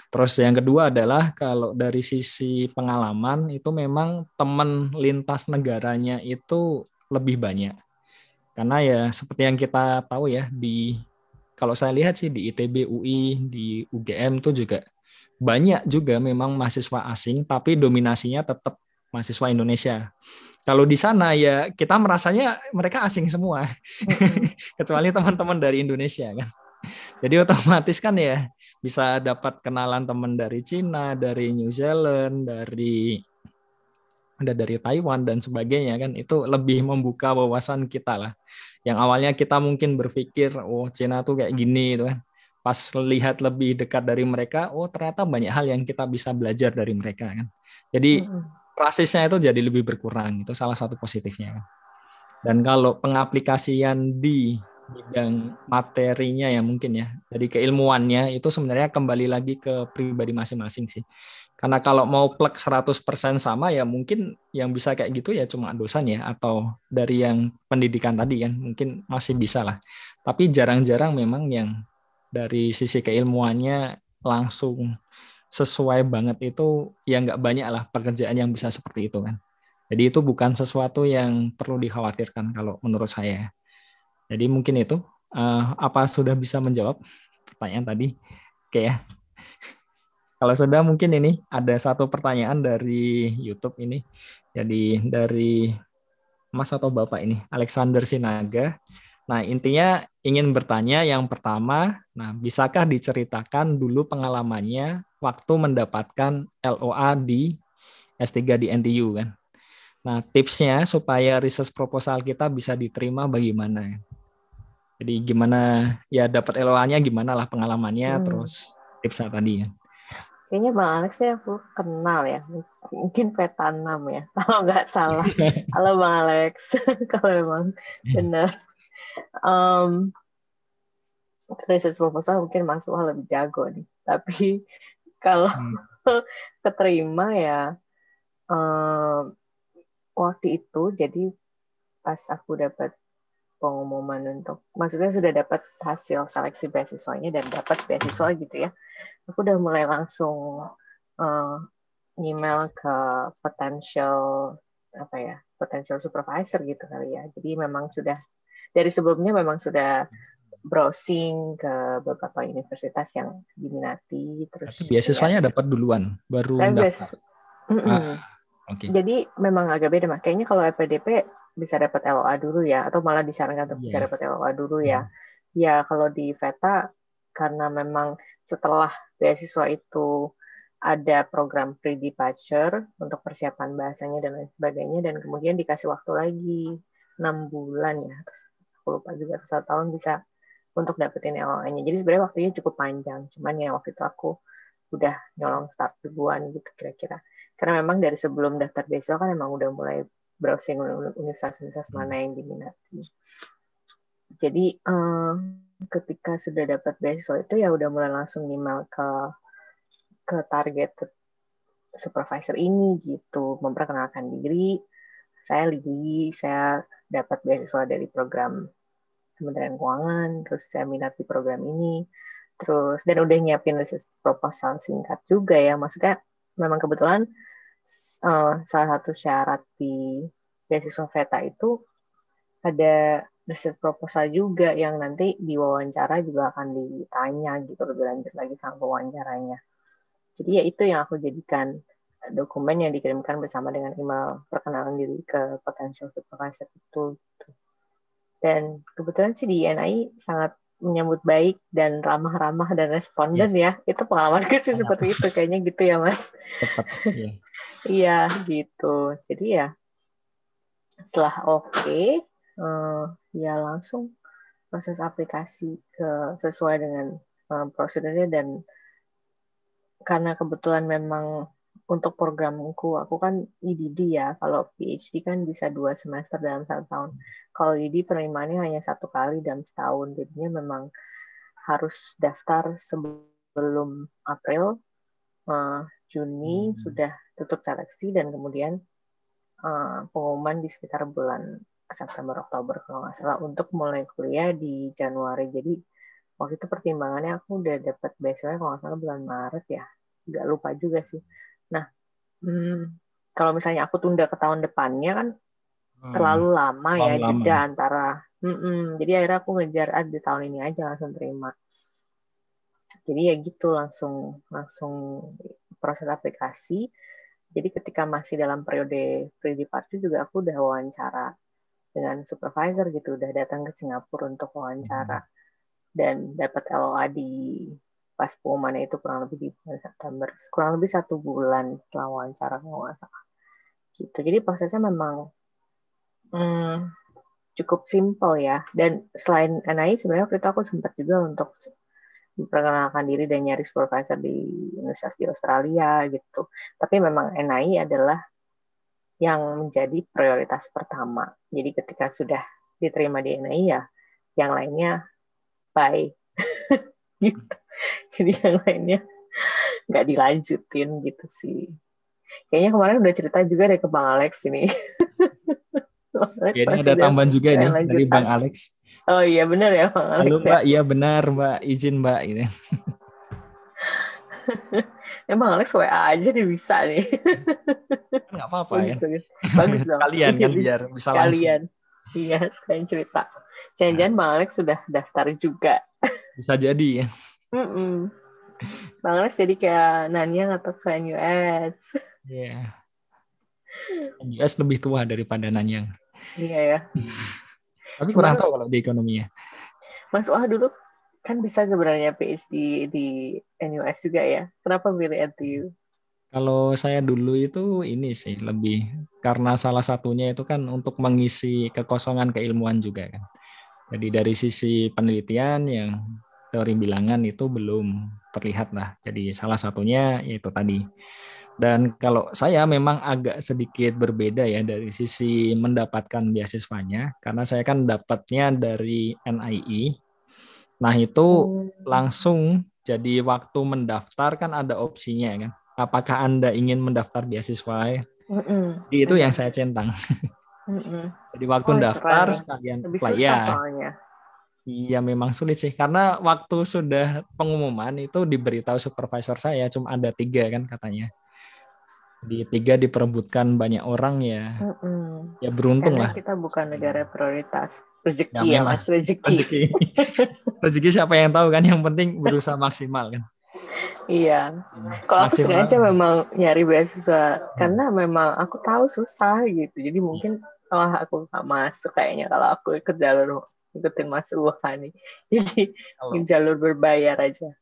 Terus yang kedua adalah kalau dari sisi pengalaman itu memang teman lintas negaranya itu lebih banyak. Karena ya seperti yang kita tahu ya kalau saya lihat sih di ITB, UI, di UGM itu juga banyak juga memang mahasiswa asing tapi dominasinya tetap mahasiswa Indonesia. Kalau di sana ya kita merasanya mereka asing semua. Kecuali teman-teman dari Indonesia kan. Jadi otomatis kan ya bisa dapat kenalan teman dari Cina, dari New Zealand, dari Taiwan dan sebagainya kan, itu lebih membuka wawasan kita lah. Yang awalnya kita mungkin berpikir Cina tuh kayak gini itu kan. Pas lihat lebih dekat dari mereka, ternyata banyak hal yang kita bisa belajar dari mereka kan. Jadi rasisnya itu jadi lebih berkurang, itu salah satu positifnya kan. Dan kalau pengaplikasian di bidang materinya ya mungkin ya, dari keilmuannya itu sebenarnya kembali lagi ke pribadi masing-masing sih. Karena kalau mau plek 100% sama ya mungkin yang bisa kayak gitu ya cuma dosen ya atau dari yang pendidikan tadi kan mungkin masih bisa lah. Tapi jarang-jarang memang yang dari sisi keilmuannya langsung sesuai banget itu ya nggak banyak lah pekerjaan yang bisa seperti itu kan. Jadi itu bukan sesuatu yang perlu dikhawatirkan kalau menurut saya. Jadi mungkin itu apa sudah bisa menjawab pertanyaan tadi? Oke ya. Kalau sudah mungkin ini ada satu pertanyaan dari YouTube ini. Jadi dari Mas atau Bapak ini, Alexander Sinaga. Nah, intinya ingin bertanya yang pertama, nah bisakah diceritakan dulu pengalamannya waktu mendapatkan LOA di S3 di NTU kan? Nah, tipsnya supaya research proposal kita bisa diterima bagaimana? Jadi gimana ya dapat LOA-nya gimana lah pengalamannya, terus tipsnya tadi ya. Kayaknya Bang Alex ya aku kenal ya. Mungkin Petanam ya, kalau nggak salah. Halo Bang Alex, kalau memang benar. Research proposal mungkin Mas Wah lebih jago nih. Tapi kalau keterima ya waktu itu, jadi pas aku dapat pengumuman untuk, maksudnya sudah dapat hasil seleksi beasiswanya dan dapat beasiswa gitu ya, aku udah mulai langsung email ke potential supervisor gitu kali ya. Jadi memang sudah dari sebelumnya memang sudah browsing ke beberapa universitas yang diminati. Terus beasiswanya dapat duluan, baru daftar. Okay. Jadi memang agak beda, mah. Kayaknya kalau LPDP bisa dapat LOA dulu ya, atau malah disarankan untuk bisa dapat LOA dulu ya. Ya kalau di VETA karena memang setelah beasiswa itu ada program pre-departure untuk persiapan bahasanya dan lain sebagainya, dan kemudian dikasih waktu lagi 6 bulan ya, terus aku lupa juga 1 tahun bisa untuk dapetin LOA-nya. Jadi sebenarnya waktunya cukup panjang, cuman ya waktu itu aku udah nyolong start duluan gitu kira-kira. Karena memang dari sebelum daftar beasiswa kan memang udah mulai browsing universitas-universitas mana yang diminati. Jadi ketika sudah dapat beasiswa itu ya udah mulai langsung email ke target supervisor ini gitu, memperkenalkan diri. Saya Lili, saya dapat beasiswa dari program Kementerian Keuangan, terus saya minat di program ini, terus dan udah nyiapin research proposal singkat juga ya, maksudnya memang kebetulan salah satu syarat di beasiswa VETA itu ada research proposal juga yang nanti di wawancara juga akan ditanya gitu lebih lanjut lagi sama wawancaranya. Jadi ya itu yang aku jadikan dokumen yang dikirimkan bersama dengan email perkenalan diri ke potential supervisor itu. Dan kebetulan sih di INAI sangat menyambut baik dan ramah-ramah dan responden ya. Itu pengalamanku sih seperti itu kayaknya gitu ya Mas. Tepat. Iya gitu. Jadi ya setelah ya langsung proses aplikasi sesuai dengan prosedurnya, dan karena kebetulan memang untuk programku, aku kan EDD ya, kalau PhD kan bisa 2 semester dalam 1 tahun. Kalau EDD penerimaannya hanya 1 kali dalam setahun, jadinya memang harus daftar sebelum April, Juni sudah tutup seleksi, dan kemudian pengumuman di sekitar bulan September, Oktober kalau nggak salah, untuk mulai kuliah di Januari. Jadi waktu itu pertimbangannya aku udah dapat beasiswa kalau nggak salah bulan Maret ya, nggak lupa juga sih. Nah, kalau misalnya aku tunda ke tahun depannya kan terlalu lama ya jeda antara. Jadi akhirnya aku ngejar di tahun ini aja langsung terima. Jadi ya gitu langsung proses aplikasi. Jadi ketika masih dalam periode pre-departure juga aku udah wawancara dengan supervisor gitu, udah datang ke Singapura untuk wawancara dan dapat LOA di pas pengumumannya itu kurang lebih di bulan September, kurang lebih 1 bulan setelah wawancara kalau nggak salah. Gitu. Jadi prosesnya memang cukup simple ya. Dan selain NAI sebenarnya waktu itu aku sempat juga untuk memperkenalkan diri dan nyari supervisor di universitas di Australia gitu. Tapi memang NAI adalah yang menjadi prioritas pertama. Jadi ketika sudah diterima di NAI ya, yang lainnya bye. Gitu. Jadi yang lainnya nggak dilanjutin gitu sih. Kayaknya kemarin udah cerita juga deh ke Bang Alex ini. Ini ada tambahan juga nih dari Bang Alex. Oh iya benar ya Bang Alex. Halo Mbak, iya benar Mbak, izin Mbak ini. Bang Alex WA aja dia bisa nih. Nggak apa-apa ya. Bagus dong. Kalian kan biar bisa langsung. Iya, sekalian cerita. Jangan-jangan Bang Alex sudah daftar juga. Bisa jadi ya. Bang Anas jadi kayak Nanyang atau ke NUS. Iya. US lebih tua daripada Nanyang. Iya ya. Tapi kurang Cuman tahu kalau di ekonominya. Mas Wah dulu kan bisa sebenarnya PhD di NUS juga ya. Kenapa pilih NTU? Kalau saya dulu itu ini sih lebih karena salah satunya itu kan untuk mengisi kekosongan keilmuan juga kan. Jadi dari sisi penelitian yang teori bilangan itu belum terlihat lah. Jadi salah satunya itu tadi. Dan kalau saya memang agak sedikit berbeda ya dari sisi mendapatkan beasiswanya karena saya kan dapatnya dari NII. Nah, itu langsung jadi waktu mendaftar kan ada opsinya kan. Apakah Anda ingin mendaftar beasiswa? Jadi itu yang saya centang. Jadi waktu daftar keren. sekalian Lebih apply susah ya. soalnya. Iya memang sulit sih karena waktu sudah pengumuman itu diberitahu supervisor saya cuma ada 3 kan katanya. Di 3 diperebutkan banyak orang ya. Ya beruntung Karena lah. kita bukan negara prioritas. Ya Rezeki ya memang Mas, rezeki. rezeki siapa yang tahu kan, yang penting berusaha maksimal kan. Iya. Kalau aku Maksimal. sengaja memang nyari beasiswa karena memang aku tahu susah gitu. Jadi mungkin aku nggak masuk kayaknya kalau aku ikut jalur ikutin Mas Uha nih. Jadi jalur berbayar aja.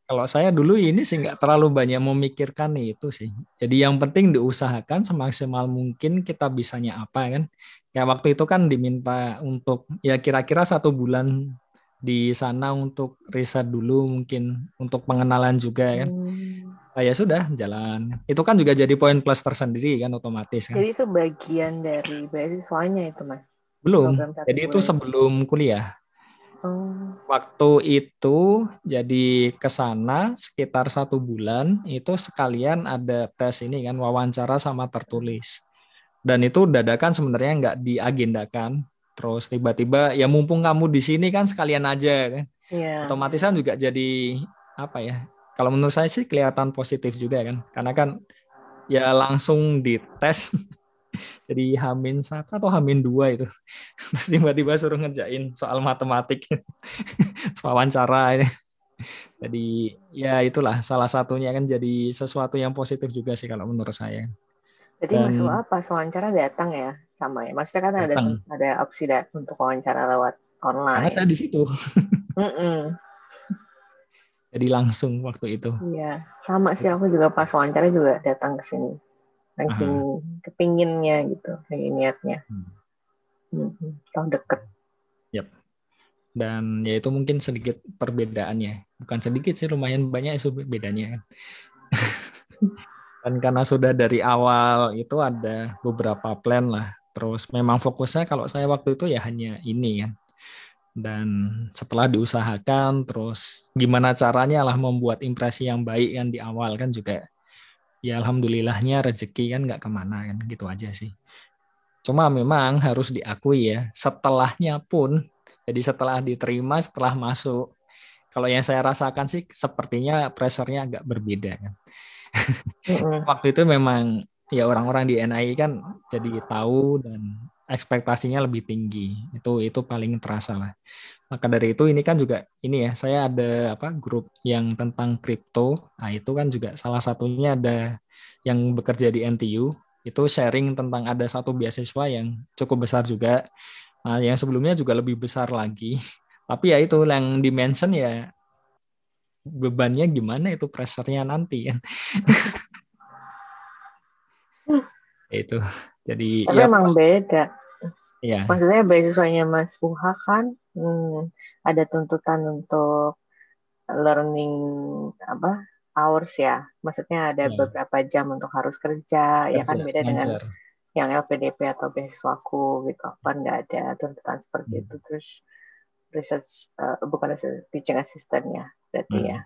Kalau saya dulu ini sih nggak terlalu banyak memikirkan itu sih. Jadi yang penting diusahakan semaksimal mungkin kita bisanya apa kan. Kayak waktu itu kan diminta untuk ya kira-kira 1 bulan di sana untuk riset dulu mungkin untuk pengenalan juga kan. Ya sudah jalan. Itu kan juga jadi poin plus tersendiri kan otomatis kan. Jadi itu bagian dari beasiswanya itu Mas? Belum. Program 1 Jadi itu bulan. sebelum kuliah. Waktu itu jadi ke sana sekitar 1 bulan itu sekalian ada tes ini kan wawancara sama tertulis. Dan itu dadakan sebenarnya nggak diagendakan. Terus tiba-tiba ya mumpung kamu di sini kan sekalian aja kan. Yeah. Otomatis kan juga jadi apa ya? Kalau menurut saya sih kelihatan positif juga kan. Karena kan ya langsung dites. Jadi H-1 atau H-2 itu. Terus tiba-tiba suruh ngerjain soal matematik. Soal wawancara ini. Jadi ya itulah salah satunya kan jadi sesuatu yang positif juga sih kalau menurut saya. Jadi Mas Wah pas wawancara datang ya sama ya. Maksudnya kan ada opsi untuk wawancara lewat online. Karena saya di situ. Jadi langsung waktu itu. Iya, sama sih aku juga pas wawancara juga datang ke sini. Saking kepinginnya gitu, kayak niatnya. Tahu deket. Yep. Dan ya itu mungkin sedikit perbedaannya. Bukan sedikit sih, lumayan banyak itu bedanya kan. Dan karena sudah dari awal itu ada beberapa plan lah. Terus memang fokusnya kalau saya waktu itu ya hanya ini kan. Dan setelah diusahakan terus gimana caranya lah membuat impresi yang baik kan di awal kan juga ya alhamdulillahnya rezeki kan nggak kemana kan gitu aja sih. Cuma memang harus diakui ya setelahnya pun jadi setelah diterima setelah masuk kalau yang saya rasakan sih sepertinya pressure-nya agak berbeda kan. Waktu itu memang ya orang-orang di NII kan jadi tahu dan ekspektasinya lebih tinggi. Itu paling terasa lah. Maka dari itu ini kan juga ini ya saya ada grup yang tentang kripto. Nah, itu kan juga salah satunya ada yang bekerja di NTU itu sharing tentang ada satu beasiswa yang cukup besar juga. Nah, yang sebelumnya juga lebih besar lagi. Tapi ya itu yang di-mention ya bebannya gimana itu pressure-nya nanti kan. Itu. Jadi tapi ya emang beda. ya. Maksudnya beasiswanya Mas Uha kan ada tuntutan untuk learning hours ya. Maksudnya ada beberapa jam untuk harus kerja, ya kan beda dengan yang LPDP atau beasiswaku gitu. Kan nggak ada tuntutan seperti itu. Terus research bukan research, teaching assistant-nya berarti ya.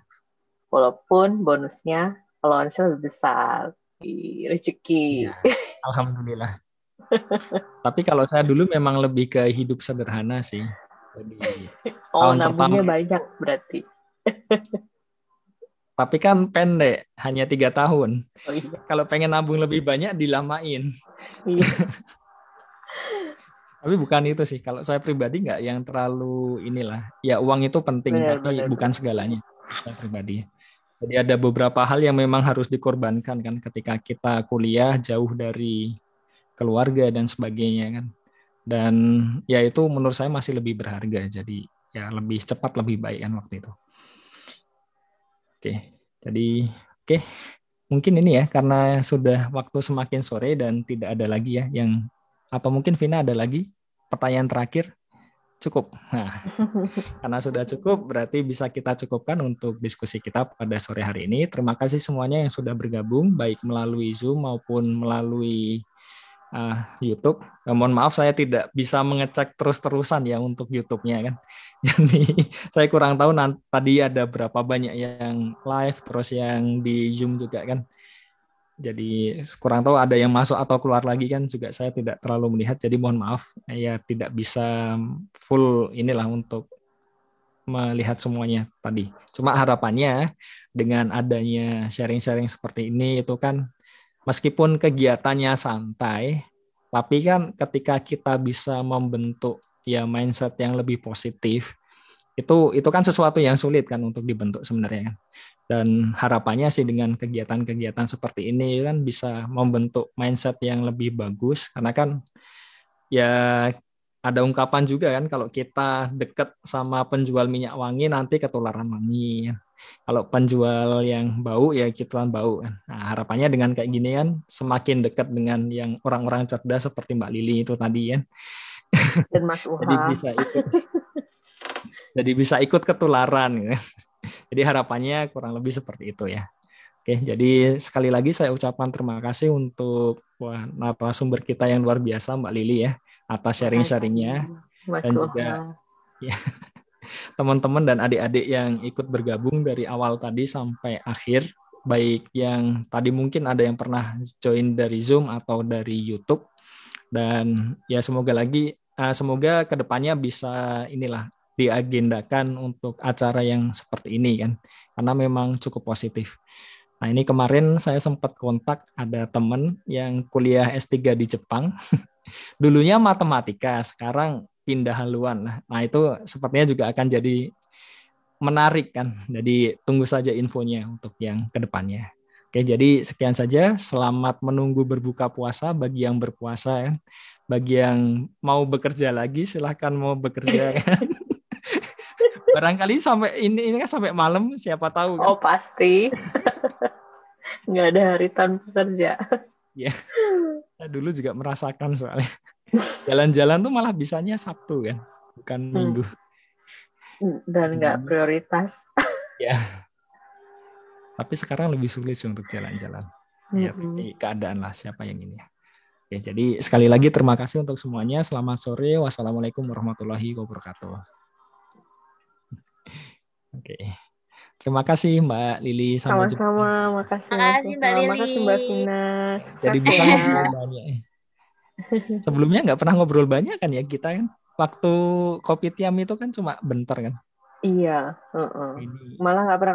Walaupun bonusnya allowance lebih besar di rezeki. Ya, alhamdulillah. Tapi kalau saya dulu memang lebih ke hidup sederhana sih. Jadi tahun nabungnya pertama banyak berarti. Tapi kan pendek, hanya 3 tahun. Oh, iya. Kalau pengen nabung lebih banyak dilamain. Iya. Tapi bukan itu sih. Kalau saya pribadi nggak yang terlalu inilah. Ya uang itu penting, tapi bukan segalanya. Saya pribadi. Jadi ada beberapa hal yang memang harus dikorbankan kan ketika kita kuliah jauh dari keluarga dan sebagainya kan. Dan ya itu menurut saya masih lebih berharga. Jadi ya lebih cepat lebih baik kan waktu itu. Oke. Jadi oke. Mungkin ini ya karena sudah waktu semakin sore dan tidak ada lagi ya yang atau mungkin Vina ada lagi pertanyaan terakhir. Cukup. Nah, karena sudah cukup, berarti bisa kita cukupkan untuk diskusi kita pada sore hari ini. Terima kasih semuanya yang sudah bergabung, baik melalui Zoom maupun melalui YouTube. Mohon maaf saya tidak bisa mengecek terus-terusan ya untuk YouTube-nya kan. Jadi saya kurang tahu tadi ada berapa banyak yang live, terus yang di Zoom juga kan. Jadi kurang tahu ada yang masuk atau keluar lagi kan juga saya tidak terlalu melihat. Jadi mohon maaf ya tidak bisa full inilah untuk melihat semuanya tadi. Cuma harapannya dengan adanya sharing-sharing seperti ini itu kan meskipun kegiatannya santai, tapi kan ketika kita bisa membentuk ya mindset yang lebih positif, itu kan sesuatu yang sulit kan untuk dibentuk sebenarnya kan. Dan harapannya sih dengan kegiatan-kegiatan seperti ini kan bisa membentuk mindset yang lebih bagus karena kan ya ada ungkapan juga kan kalau kita dekat sama penjual minyak wangi nanti ketularan wangi. Kalau penjual yang bau ya kita bau kan. Nah, harapannya dengan kayak gini kan semakin dekat dengan yang orang-orang cerdas seperti Mbak Lili itu tadi kan. Dan Mas Jadi Uha. bisa ikut ketularan gitu. Jadi harapannya kurang lebih seperti itu ya. Oke, jadi sekali lagi saya ucapkan terima kasih untuk narasumber kita yang luar biasa Mbak Lili ya atas sharing-sharingnya dan juga ya, teman-teman dan adik-adik yang ikut bergabung dari awal tadi sampai akhir, baik yang tadi mungkin ada yang pernah join dari Zoom atau dari YouTube dan ya semoga kedepannya bisa inilah diagendakan untuk acara yang seperti ini kan karena memang cukup positif. Nah ini kemarin saya sempat kontak ada teman yang kuliah S3 di Jepang. Dulunya matematika, sekarang pindah haluan. Nah itu sepertinya juga akan jadi menarik kan. Jadi tunggu saja infonya untuk yang kedepannya. Oke, jadi sekian saja. Selamat menunggu berbuka puasa bagi yang berpuasa kan. Bagi yang mau bekerja lagi silahkan mau bekerja kan. Barangkali sampai ini kan sampai malam siapa tahu kan. Oh pasti. Nggak ada hari tanpa kerja. Ya, dulu juga merasakan soalnya jalan-jalan tuh malah bisanya Sabtu kan, bukan Minggu. Dan nggak prioritas. Ya. Tapi sekarang lebih sulit sih untuk jalan-jalan. Ya, keadaan lah siapa yang ini. Oke, jadi sekali lagi terima kasih untuk semuanya. Selamat sore. Wassalamualaikum warahmatullahi wabarakatuh. Oke. Terima kasih Mbak Lili. Sampai jumpa. Sama-sama. Makasih Mbak Lili. Makasih Mbak Vina. Jadi bisa ngobrol banyak. Sebelumnya nggak pernah ngobrol banyak kan ya kita kan. Waktu Kopi Tiam itu kan cuma bentar kan. Iya. Malah nggak pernah